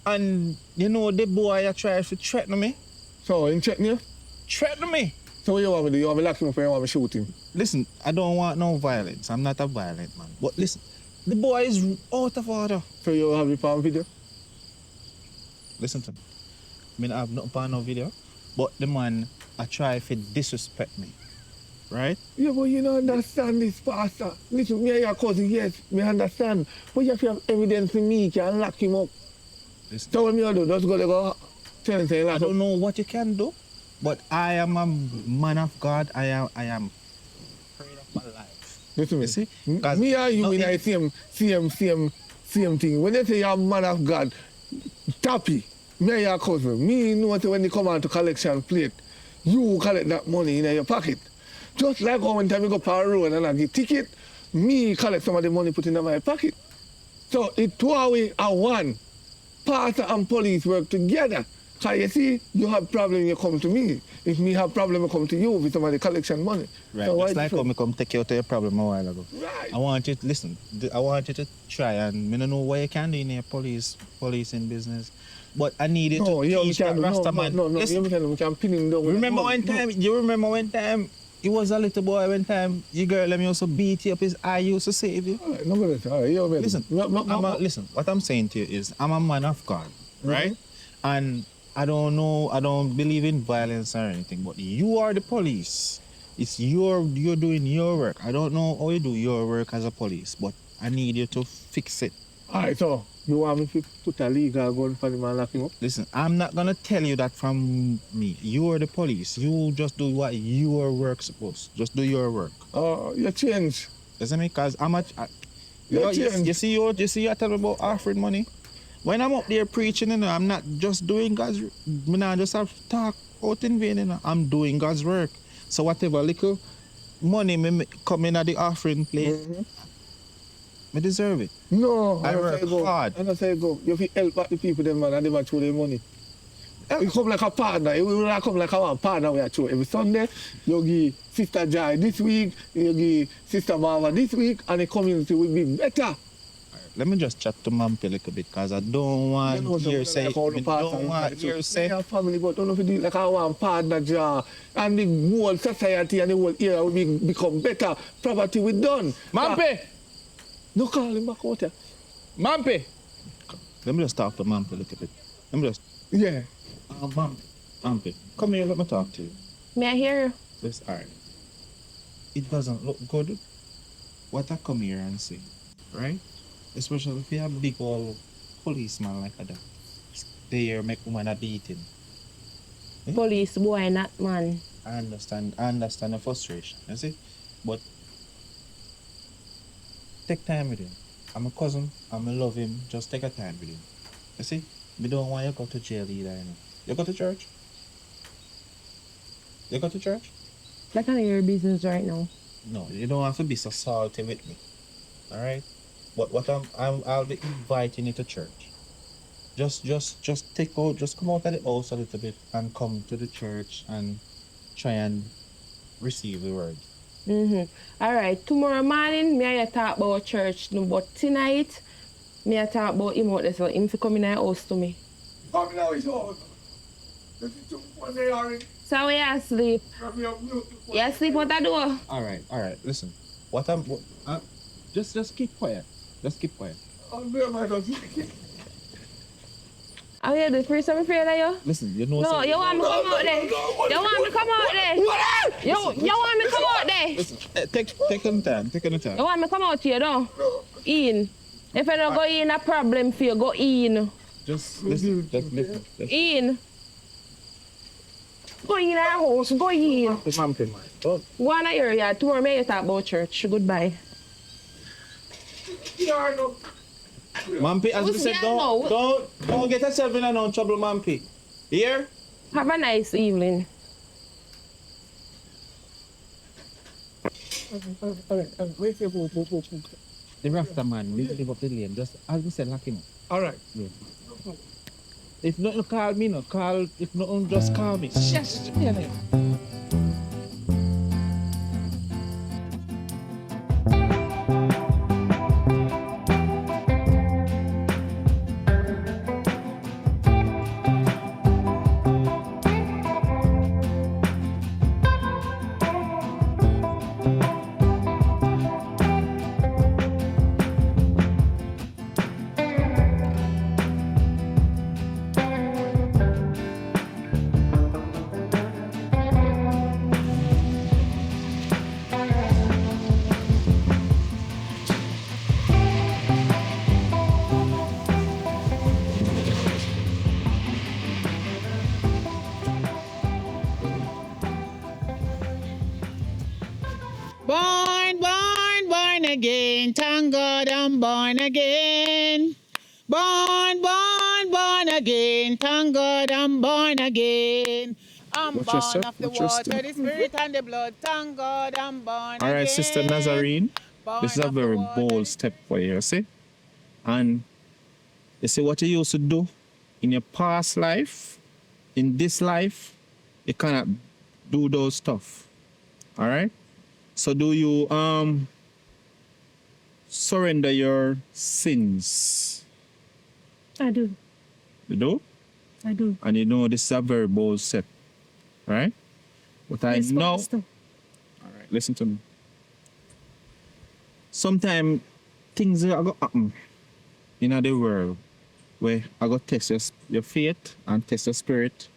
And you know the boy tried to threaten me. So he threatened you? Threaten me. So what you want me to do? You want me to lock him up or you want me to shoot him? Listen, I don't want no violence. I'm not a violent man. But listen, the boy is out of order. So you have it on video? Listen to me. I mean, I have nothing on no video, but the man I try to disrespect me. Right? Yeah, but you don't understand this, Pastor. Listen, me and your cousin, yes, me understand. But you have to have evidence in me, you can lock him up. Listen. So what me do? Just go tell him, say, I don't know what you can do, but I am a man of God. I am afraid of my life. Listen to me. See? Me and you in the same thing. When they say you're a man of God, Tappy, me and your cousin, me know when they come out to collection plate, you collect that money in your pocket. Just like when time you go per road and I get ticket, me collect some of the money put in my pocket. So it 2 away are one. Pastor and police work together. So you see, you have problem, you come to me. If me have problem, I come to you with some of the collection money. Right, so it's like when I come take you out of your problem a while ago. Right. I want you to listen. I want you to try, and I don't know what you can do in your police in business. But I need you to teach that Rasta man. No, we can pin him down. Remember one time, he was a little boy one time, your girl let me also beat you up, his eye used to save you. All right, no, all right, listen, listen, what I'm saying to you is, I'm a man of God, right? And I don't believe in violence or anything, but you are the police. You're doing your work. I don't know how you do your work as a police, but I need you to fix it. All right, so you want me to put a legal gun for him and lock him up? Listen, I'm not going to tell you that from me. You are the police. You just do what your work supposed. Just do your work. Oh, you change. Listen, because I'm a... You see, you tell me about offering money. When I'm up there preaching, you know, I'm not just doing God's... I not just have to talk out in vain, you know. I'm doing God's work. So whatever little money me come in at the offering plate, I deserve it. No, I work hard. I don't say go. You have to help back the people, them man, and they match with their money. You come like a partner. You will come like a partner we are through. Every Sunday, you give Sister Joy this week, you give Sister Mama this week, and the community will be better. Let me just chat to Mampy a little bit, because I don't want hearsay. I don't want hearsay. Your family, but don't know if you do it like I want partner jar. And the whole society and the whole area will become better. Property we done. Mampy! No call him back out here. Mampy! Let me just talk to Mampy a little bit. Let me just... Yeah. Mampy, come here, let me talk to you. May I hear you? This, all right. It doesn't look good what I come here and say, right? Especially if you have a big old policeman like that. They here make woman a beating. Eh? Police boy, not man. I understand the frustration, you see? But take time with him. I'm a cousin, I'm a love him, just take a time with him. You see? We don't want you to go to jail either, you know. You go to church? You go to church? That kind of your business right now. No, you don't have to be so salty with me. Alright? But what I'll be inviting you to church. Just come out of the house a little bit and come to the church and try and receive the word. All right, tomorrow morning, me I talk about church, no, but tonight, me I talk about him out there, so him to come in the house to me. Come now, it's over. So we asleep. You asleep what I do? Alright, listen. Just keep quiet. Just keep quiet. Oh yeah, the first I'm afraid of you? Listen, you know. No, you want me to come out there? You want me to come out there? You want me to come out there? Listen, take some time. You want me to come out here, though? In. If you don't go in, a problem for you, go in. Just listen. In. Go in our house, go in. Go on here, yeah. Tomorrow, may you talk about church. Goodbye. Mampy, as we said, don't get yourself in no trouble, Mampy. Here? Have a nice evening. Alright. Wait for you. The Rasta man, we live up the lane. Just as we said, lock him up. Alright. Yeah. If nothing, call me, no. If nothing, just call me. Yes, yeah. Born again. Thank God I'm born again. Born again. Thank God I'm born again. I'm Watch born yourself, of the watch your water, step. the spirit and the blood. Thank God I'm born again. All right, Sister Nazarene, this is a very bold step for you, you see? And you see what you used to do in your past life, in this life, you cannot do those stuff. All right? So do you surrender your sins? I do. You do? I do. And you know this is a very bold step, right? But I Yes, know. Pastor. All right, listen to me. Sometimes things are going to happen in the world where I go test your faith and test your spirit,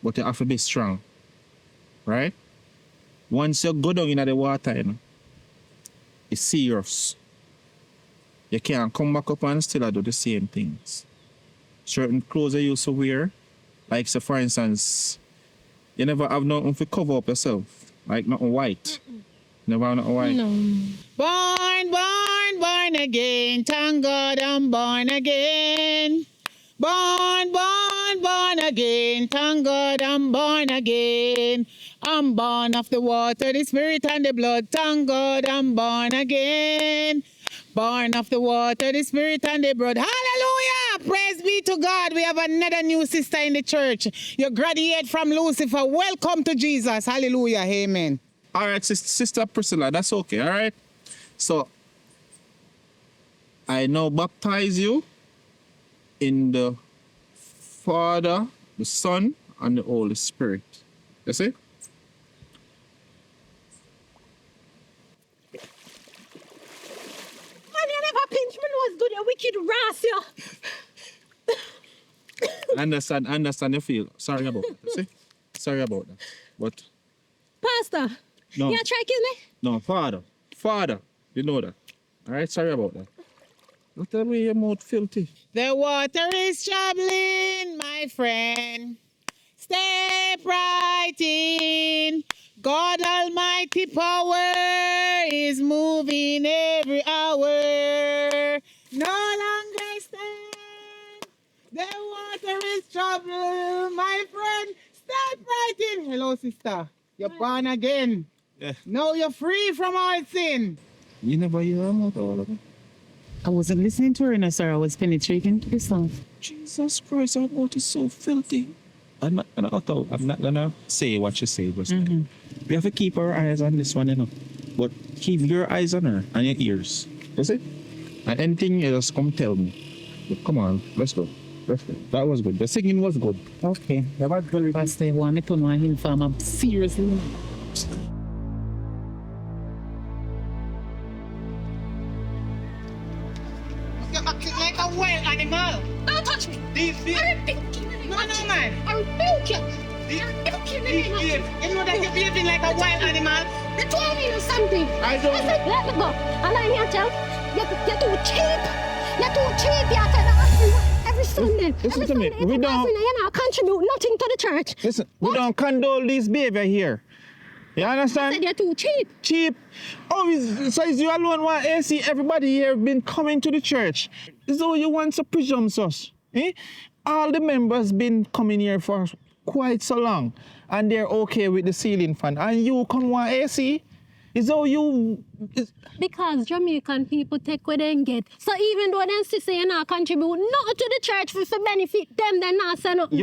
but you have to be strong, right? Once you go down in the water, you know, it's serious. You can't come back up and still do the same things. Certain clothes you used to wear, like so for instance, you never have nothing to cover up yourself, like nothing white. Never have nothing white. No. Born again. Thank God I'm born again. Born again. Thank God I'm born again. I'm born of the water, the spirit and the blood. Thank God I'm born again. Born of the water, the spirit and the blood. Hallelujah! Praise be to God. We have another new sister in the church. You graduate from Lucifer. Welcome to Jesus. Hallelujah. Amen. All right, Sister Priscilla, that's okay, all right? So, I now baptize you in the Father, the Son, and the Holy Spirit. You see? Man, you never pinch my nose good, you wicked ras, you. Understand you feel. Sorry about that, you see? Sorry about that. But, Pastor, no. you try kill me? No, Father, you know that. All right, sorry about that. Look at the way your mouth filthy. The water is troubling, my friend. Step right in. God Almighty power is moving every hour. No longer stand. The water is troubled, my friend. Step right in. Hello, sister. You're born again. Yeah. Now you're free from all sin. You never hear about all of it? I wasn't listening to her, no, sir. I was penetrating to the song. Jesus Christ, our mouth is so filthy. I'm not gonna say what you say, but we have to keep our eyes on this one, you know. But keep your eyes on her and your ears. You see? And anything else, come tell me. But come on, let's go. That was good. The singing was good. Okay. That was very good. Pastor, you want me to know him from him seriously? You're acting like a wild animal. Don't touch me. I rebuke you in the name of Jesus. Man. I rebuke you. I rebuke you in the name of Jesus. You know that you're behaving like a wild animal? They told me something. I don't. I said, let me go. And I'm here to tell you're too cheap. You're too cheap. You're every Sunday. Listen to me. We don't. You're not contribute nothing to the church. Listen, we don't condone this behavior here. You understand? I said you're too cheap. Cheap. Oh, so is you alone want AC? Everybody here been coming to the church. So you want to presume us? Eh? All the members been coming here for quite so long, and they're okay with the ceiling fan. And you come want AC? Is all you? Because Jamaican people take what they get. So even though they say you not contribute nothing to the church for benefit them, they not say nothing.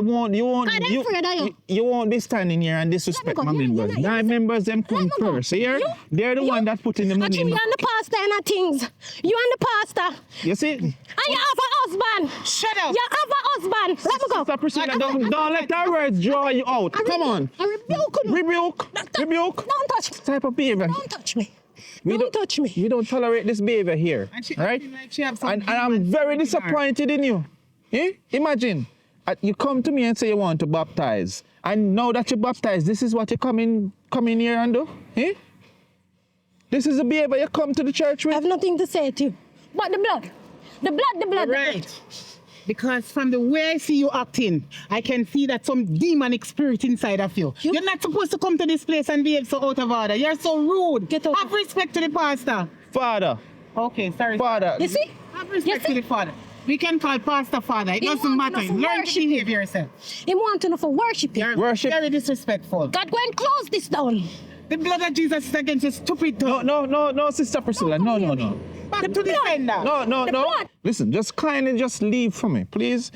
You won't be standing here and disrespect my members. My members them come first. Here, they're the one that put in the money. You and the pastor and things. You and the pastor. You see? And you have a husband. Shut up. You have a husband. Let me go. Sister Priscilla, don't let our words draw you out. Come on. I rebuke you. Rebuke. Don't touch me. What type of behavior? Don't touch me. Don't touch me. We don't tolerate this behavior here. Right? And I'm very disappointed in you. Eh? Imagine, you come to me and say you want to baptize. And now that you're baptized, this is what you come in here and do? Eh? This is the behavior you come to the church with? I have nothing to say to you. But the blood. Right. Because from the way I see you acting, I can see that some demonic spirit inside of you. You're not supposed to come to this place and behave so out of order. You're so rude. Get out. Have respect to the pastor. Father. Okay, sorry. Father. You see? Have respect to the father. We can call pastor father. It doesn't matter. Learn to behave yourself. He want to know for worship. You're very disrespectful. God, go and close this down. The blood of Jesus is against your stupid tongue. No, Sister Priscilla. No. Back to the sender. No. Listen, just kindly just leave for me, please.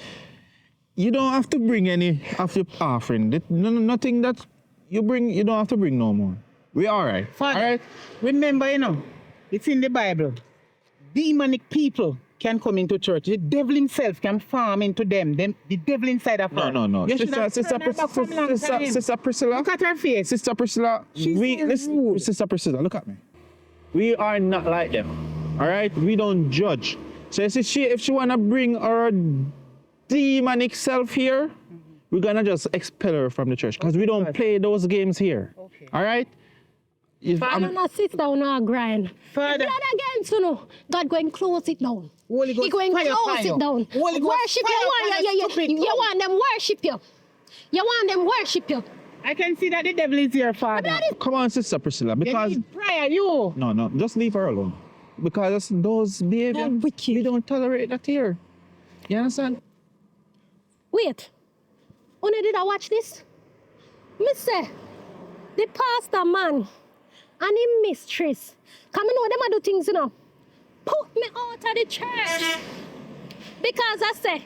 You don't have to bring any of your offering. Nothing that you bring, you don't have to bring no more. We all right. Father, all right? Remember, it's in the Bible. Demonic people can come into church. The devil himself can farm into them. The devil inside of her. No. Sister Priscilla. Look at her face. Sister Priscilla. Sister Priscilla, look at me. We are not like them. All right? We don't judge. So if she want to bring her demonic self here, we're going to just expel her from the church because we don't play those games here. Okay. All right? Father, not sit down or grind. Father. The blood against you. God going to close it down. Holy Ghost, He going to close it down. Holy Ghost, worship you. You want them worship you. You want them worship you. I can see that the devil is here, Father. Come on, Sister Priscilla, because... You need prayer, you. No, just leave her alone. Because those behavior, we don't tolerate that here. You understand? Wait. Only did I watch this? Me say, the pastor man and his mistress, come know them do things, put me out of the church. Because I say,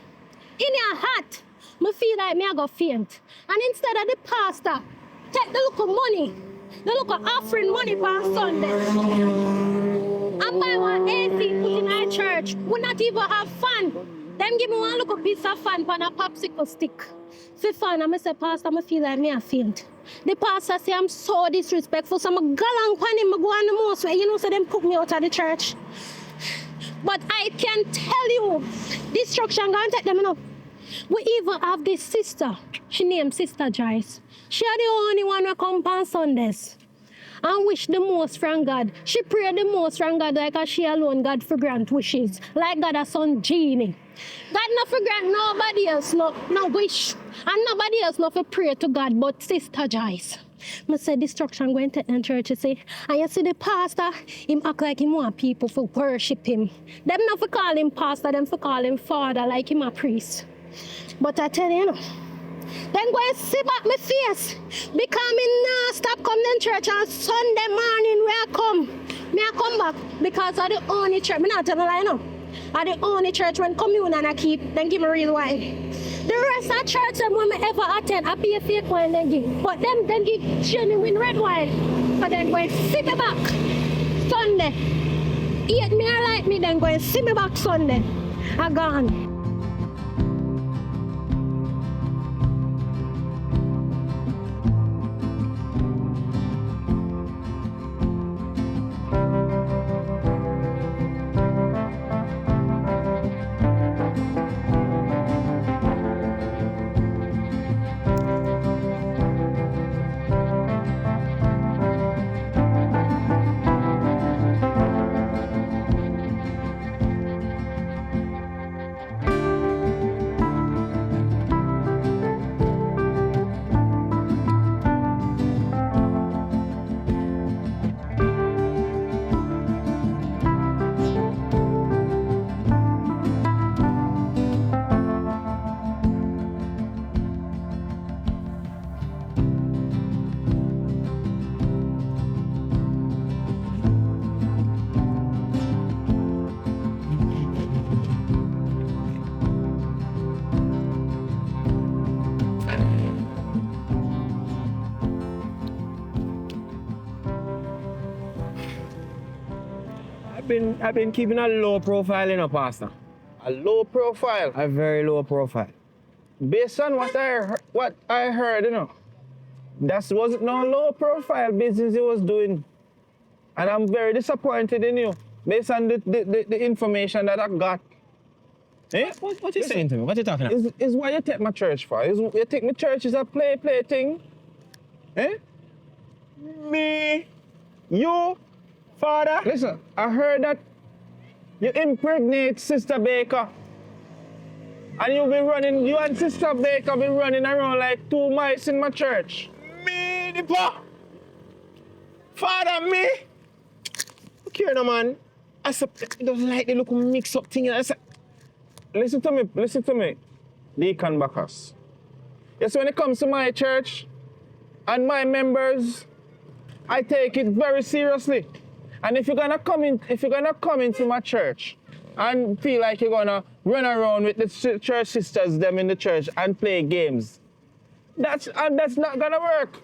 in your heart, me feel like me I go faint. And instead of the pastor, take the little money, the little offering money for Sunday, and buy one AC put in our church. We not even have fun. Them give me one little piece of fun for a popsicle stick. For fun, and I say, Pastor, I feel like me I faint. The pastor say I'm so disrespectful, so I'm galang pan him, I go on the most way. You know, so them put me out of the church. But I can tell you, destruction gonna take them enough. We even have this sister. She named Sister Joyce. She are the only one who come on Sundays and wish the most from God. She pray the most from God like she alone God for grant wishes. Like God a son genie. God not for grant nobody else no wish. And nobody else not for pray to God but Sister Joyce. I say destruction going to the church, you see. And you see the pastor, him act like he want people to worship him. Them not for call him pastor, them for call him father like him a priest. But I tell you, then go and see back my face. Because me nah stop coming to church on Sunday morning where I come. Me I come back because of the only church. Me not tell a lie now. At the only church when communion I keep, then give me real wine. The rest of church them when me ever attend, I pay fake wine then give. But them then give genuine red wine. But then go and see me back Sunday. Eat me or like me, then go and see me back Sunday. I gone. I've been keeping a low profile, you know, Pastor. A low profile. A very low profile. Based on what I heard, you know, that wasn't no low profile business he was doing. And I'm very disappointed in you, based on the information that I got. Eh? What you saying to me? What you talking about? Is what you take my church for. You think my church is a play thing? Eh? Me, you, Father. Listen, I heard that you impregnate Sister Baker. And you and Sister Baker been running around like 2 mice in my church. Me, the pa. Father, me. Look here, no man. I don't like the look mix up thing. Listen to me, Deacon Bacchus. Yes, when it comes to my church and my members, I take it very seriously. And if you're gonna come into my church and feel like you're gonna run around with the church sisters them in the church and play games, that's not gonna work.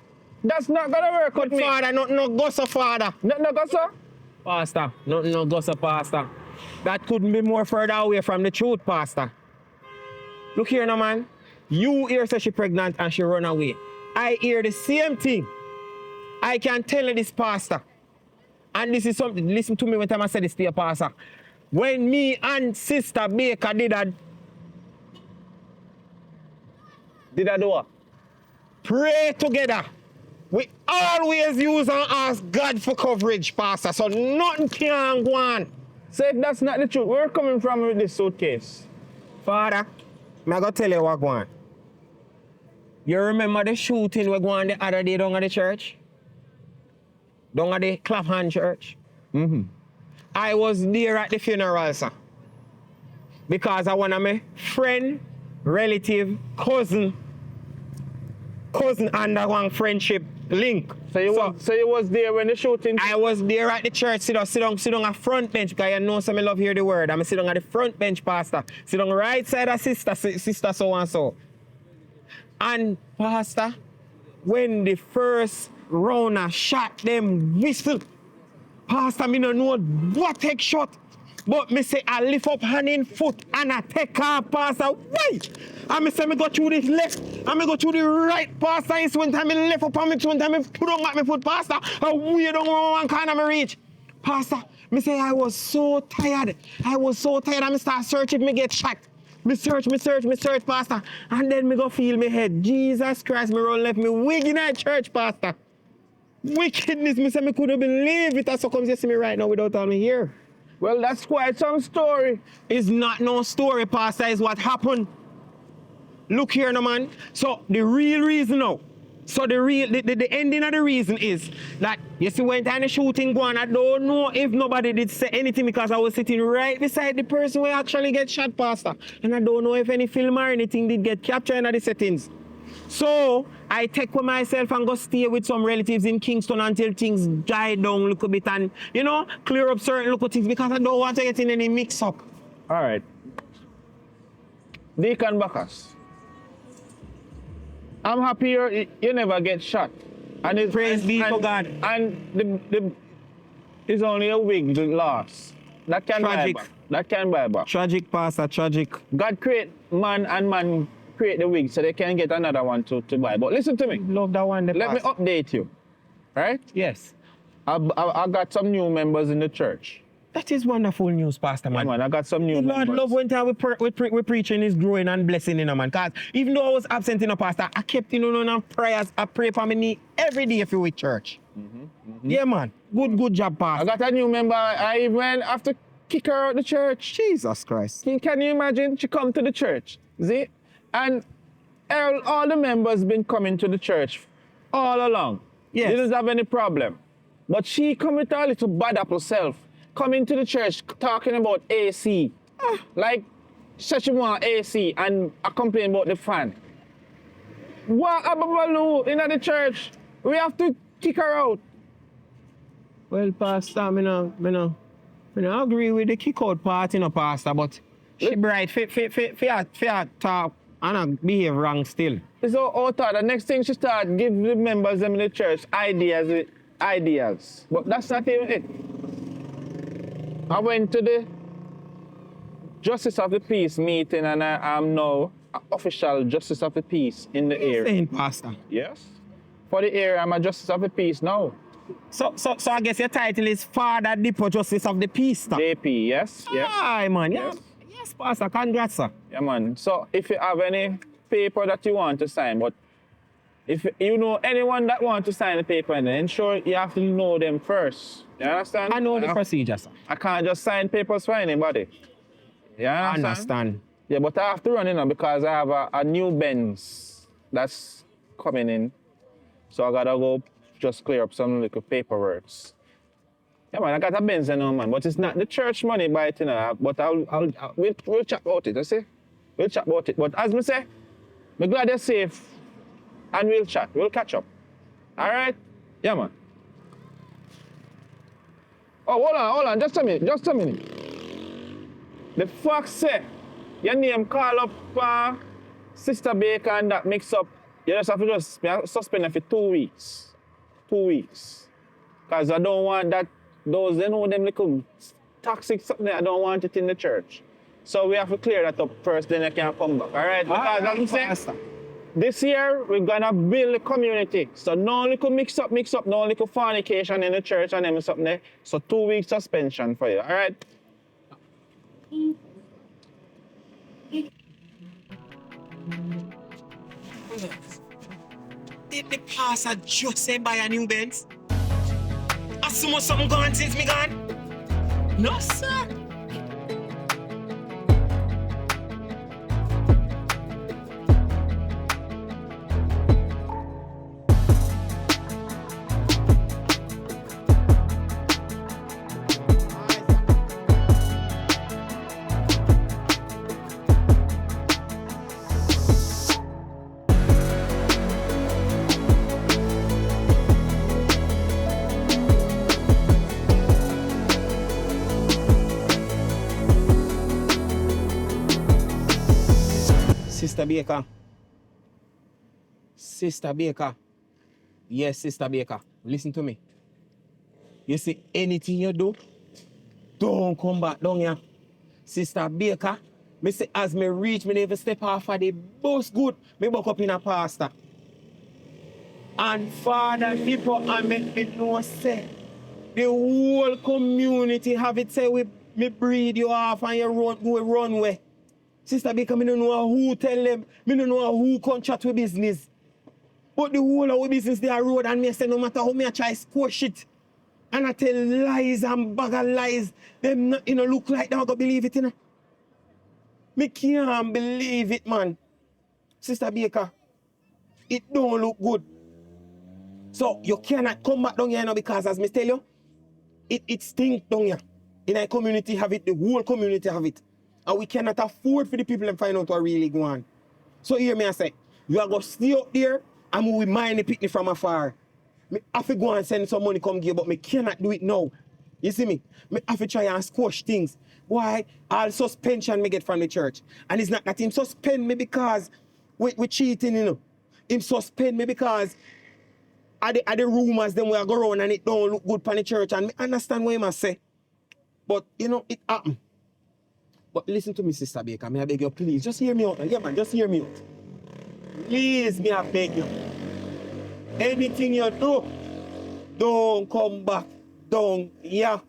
That's not gonna work with me. Father, no gossip, Father. No gossip? Pastor, no gossip, Pastor. That couldn't be more further away from the truth, Pastor. Look here now, man. You hear say she pregnant and she run away. I hear the same thing. I can tell you this, Pastor. And this is something, listen to me when I say this to you, Pastor. When me and Sister Baker did I do what? Pray together. We always use and ask God for coverage, Pastor, so nothing can go on. So if that's not the truth, where coming from with this suitcase? Father, I'm going to tell you what going on. You remember the shooting we go on the other day down at the church? Down at the Clapham church? Mm-hmm. I was there at the funeral, sir. Because I want my friend, relative, cousin under one friendship Link. So you was there when the shooting? I was there at the church, sit down at front bench, because you know some love hear the word. I'm sit down at the front bench, pastor. Sit down right side of sister so and so. And pastor, when the first round shot them whistle, pastor, me no know what take shot. But me say I lift up hand in foot and I take off, pastor. Wait! And me say me go through this left and me go through the right, pastor. It's one time me lift up and me one time me put on my foot, pastor. And way down one corner me reach. Pastor, me say I was so tired. And me start searching if me get shot. Me search, pastor. And then me go feel me head. Jesus Christ, me run left me wig in that church, pastor. Wickedness, me say me couldn't believe it. That's how come you see me right now without all me here. Well, that's quite some story. It's not no story, pastor, it's what happened. Look here, no man. So the real reason now. So the ending of the reason is that you see when time the shooting go on, I don't know if nobody did say anything because I was sitting right beside the person who actually get shot, pastor. And I don't know if any film or anything did get captured in the settings. So I take with myself and go stay with some relatives in Kingston until things die down a little bit and, you know, clear up certain little things because I don't want to get in any mix up. All right. Deacon Bacchus, I'm happy you never get shot. And it's, praise be to God. And it's only a wig that lost. That can buy back. That can buy back. Tragic, pastor, tragic. God create man and man create the wig so they can get another one to buy. But listen to me. Love that one. Let me update you. Right? Yes. I got some new members in the church. That is wonderful news, pastor, man. Yeah, man, I got some new members. Lord love when time we preaching is growing and blessing in a man. Because even though I was absent in a pastor, I kept in prayers. I pray for my knee every day for with church. Yeah, man. Good job, pastor. I got a new member. I even have to kick her out the church. Jesus Christ. Can you imagine? She come to the church. See? And all the members been coming to the church all along. Yes. Didn't have any problem. But she come with her little bad apple self. Coming to the church talking about AC. Like, she want AC and I complain about the fan. What about in the church? We have to kick her out. Well, pastor, I no agree with the kick out part, pastor, but she bright for talk and behave wrong still. So, the next thing she start give the members in the church ideas. But that's not even it. I went to the Justice of the Peace meeting and I am now official Justice of the Peace in the area. Saying, pastor? Yes. For the area, I'm a Justice of the Peace now. So I guess your title is Father Dippo Justice of the Peace, sir? JP, yes. Aye, man. Yes. Yes, pastor. Congrats, sir. Yeah, man. So if you have any paper that you want to sign, but if you know anyone that wants to sign the paper, then ensure you have to know them first. You understand? I know the procedure, sir. I can't just sign papers for anybody. You understand? I understand. Yeah, but I have to run in because I have a new Benz that's coming in. So I gotta go just clear up some little paperwork. Yeah, man, I got a Benz now, man. But it's not the church money by it, but we'll chat about it, you see? We'll chat about it. But as I say, I'm glad you're safe. And we'll chat. We'll catch up. All right? Yeah, man. Oh, hold on. Just a minute. The fox say your name call up Sister Baker and that mix up. You just have to suspend her for 2 weeks. 2 weeks. Because I don't want that, those, you know, them little toxic something, I don't want it in the church. So we have to clear that up first, then I can come back. All right? Because as I'm saying, this year, we're gonna build a community. So no little mix up, no little fornication in the church and them something there. So 2 weeks suspension for you, all right? Did the pastor just say buy a new Benz? As soon as something gone since me gone? No, sir. Sister Baker. Sister Baker. Yes, Sister Baker. Listen to me. You see, anything you do, don't come back down here. Sister Baker, me say as me reach, me never step off of the bus good. Me buck up in a pastor. And Father, people, and make me know say, the whole community have it say, me breed you off and you run away. Sister Baker, me don't know who tell them, me don't know who contract with business. But the whole of our business they are road and me say no matter how me I try squash it. And I tell lies and bag of lies. Them not, look like them I go believe it, Me can't believe it, man. Sister Baker, it don't look good. So you cannot come back down here now because as me tell you, it stink down here. In our community have it, the whole community have it. And we cannot afford for the people to find out what really going on. So hear me I say, you are going to stay up there and we will mind the picnic from afar. Me have to go and send some money come give, but me cannot do it now. You see me? Me have to try and squash things. Why? All suspension me get from the church. And it's not that him suspend me because we cheating, Him suspend me because are the rumors them we are go around and it don't look good for the church. And me understand what he must say. But, it happen. But listen to me, Sister Baker. May I beg you, please, just hear me out. Yeah, man, just hear me out. Please, me I beg you. Anything you do, don't come back. Don't, yeah.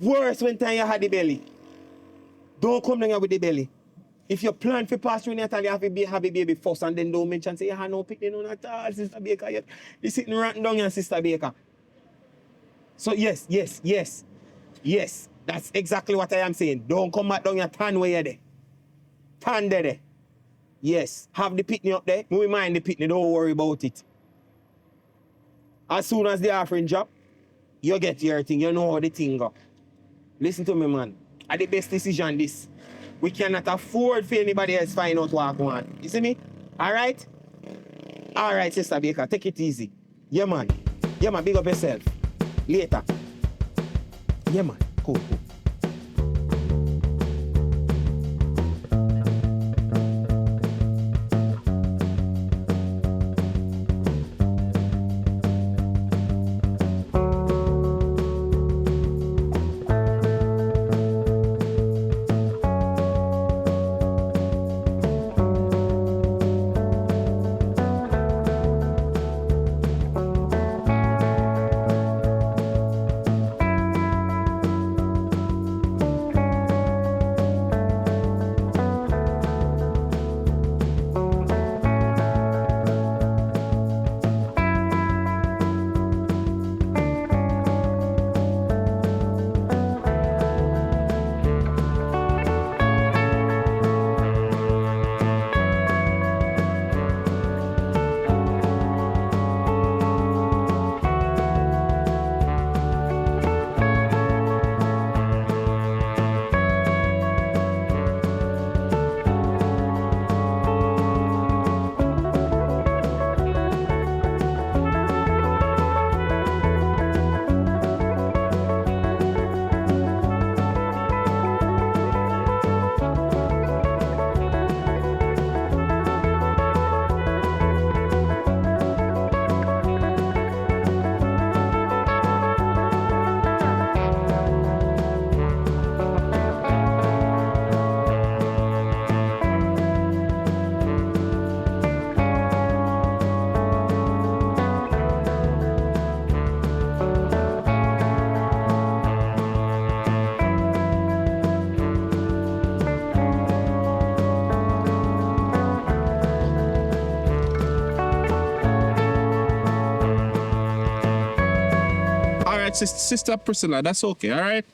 Worse when time you had the belly. Don't come down here with the belly. If you plan for pastor in Italy, you have to have a baby first and then don't mention, say, you have no picnic on at all, Sister Baker. You're sitting ranting down here, Sister Baker. So yes. That's exactly what I am saying. Don't come back down here, tan where you're there. Tan there. Yes, have the picnic up there. We mind the picnic, don't worry about it. As soon as the offering drop, you get your thing, you know how the thing go. Listen to me, man. At the best decision this. We cannot afford for anybody else find out what's going on. You see me? Alright? Alright, Sister Baker, take it easy. Yeah, man. Big up yourself. Later. Yeah, man. Cool. Sister Priscilla, that's okay, all right?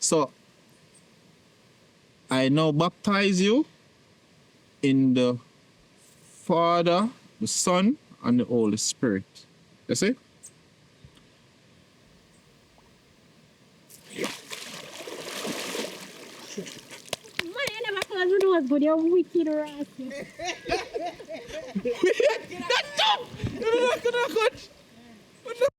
So, I now baptize you in the Father, the Son, and the Holy Spirit. You see? Good, you're wicked, right? That's up!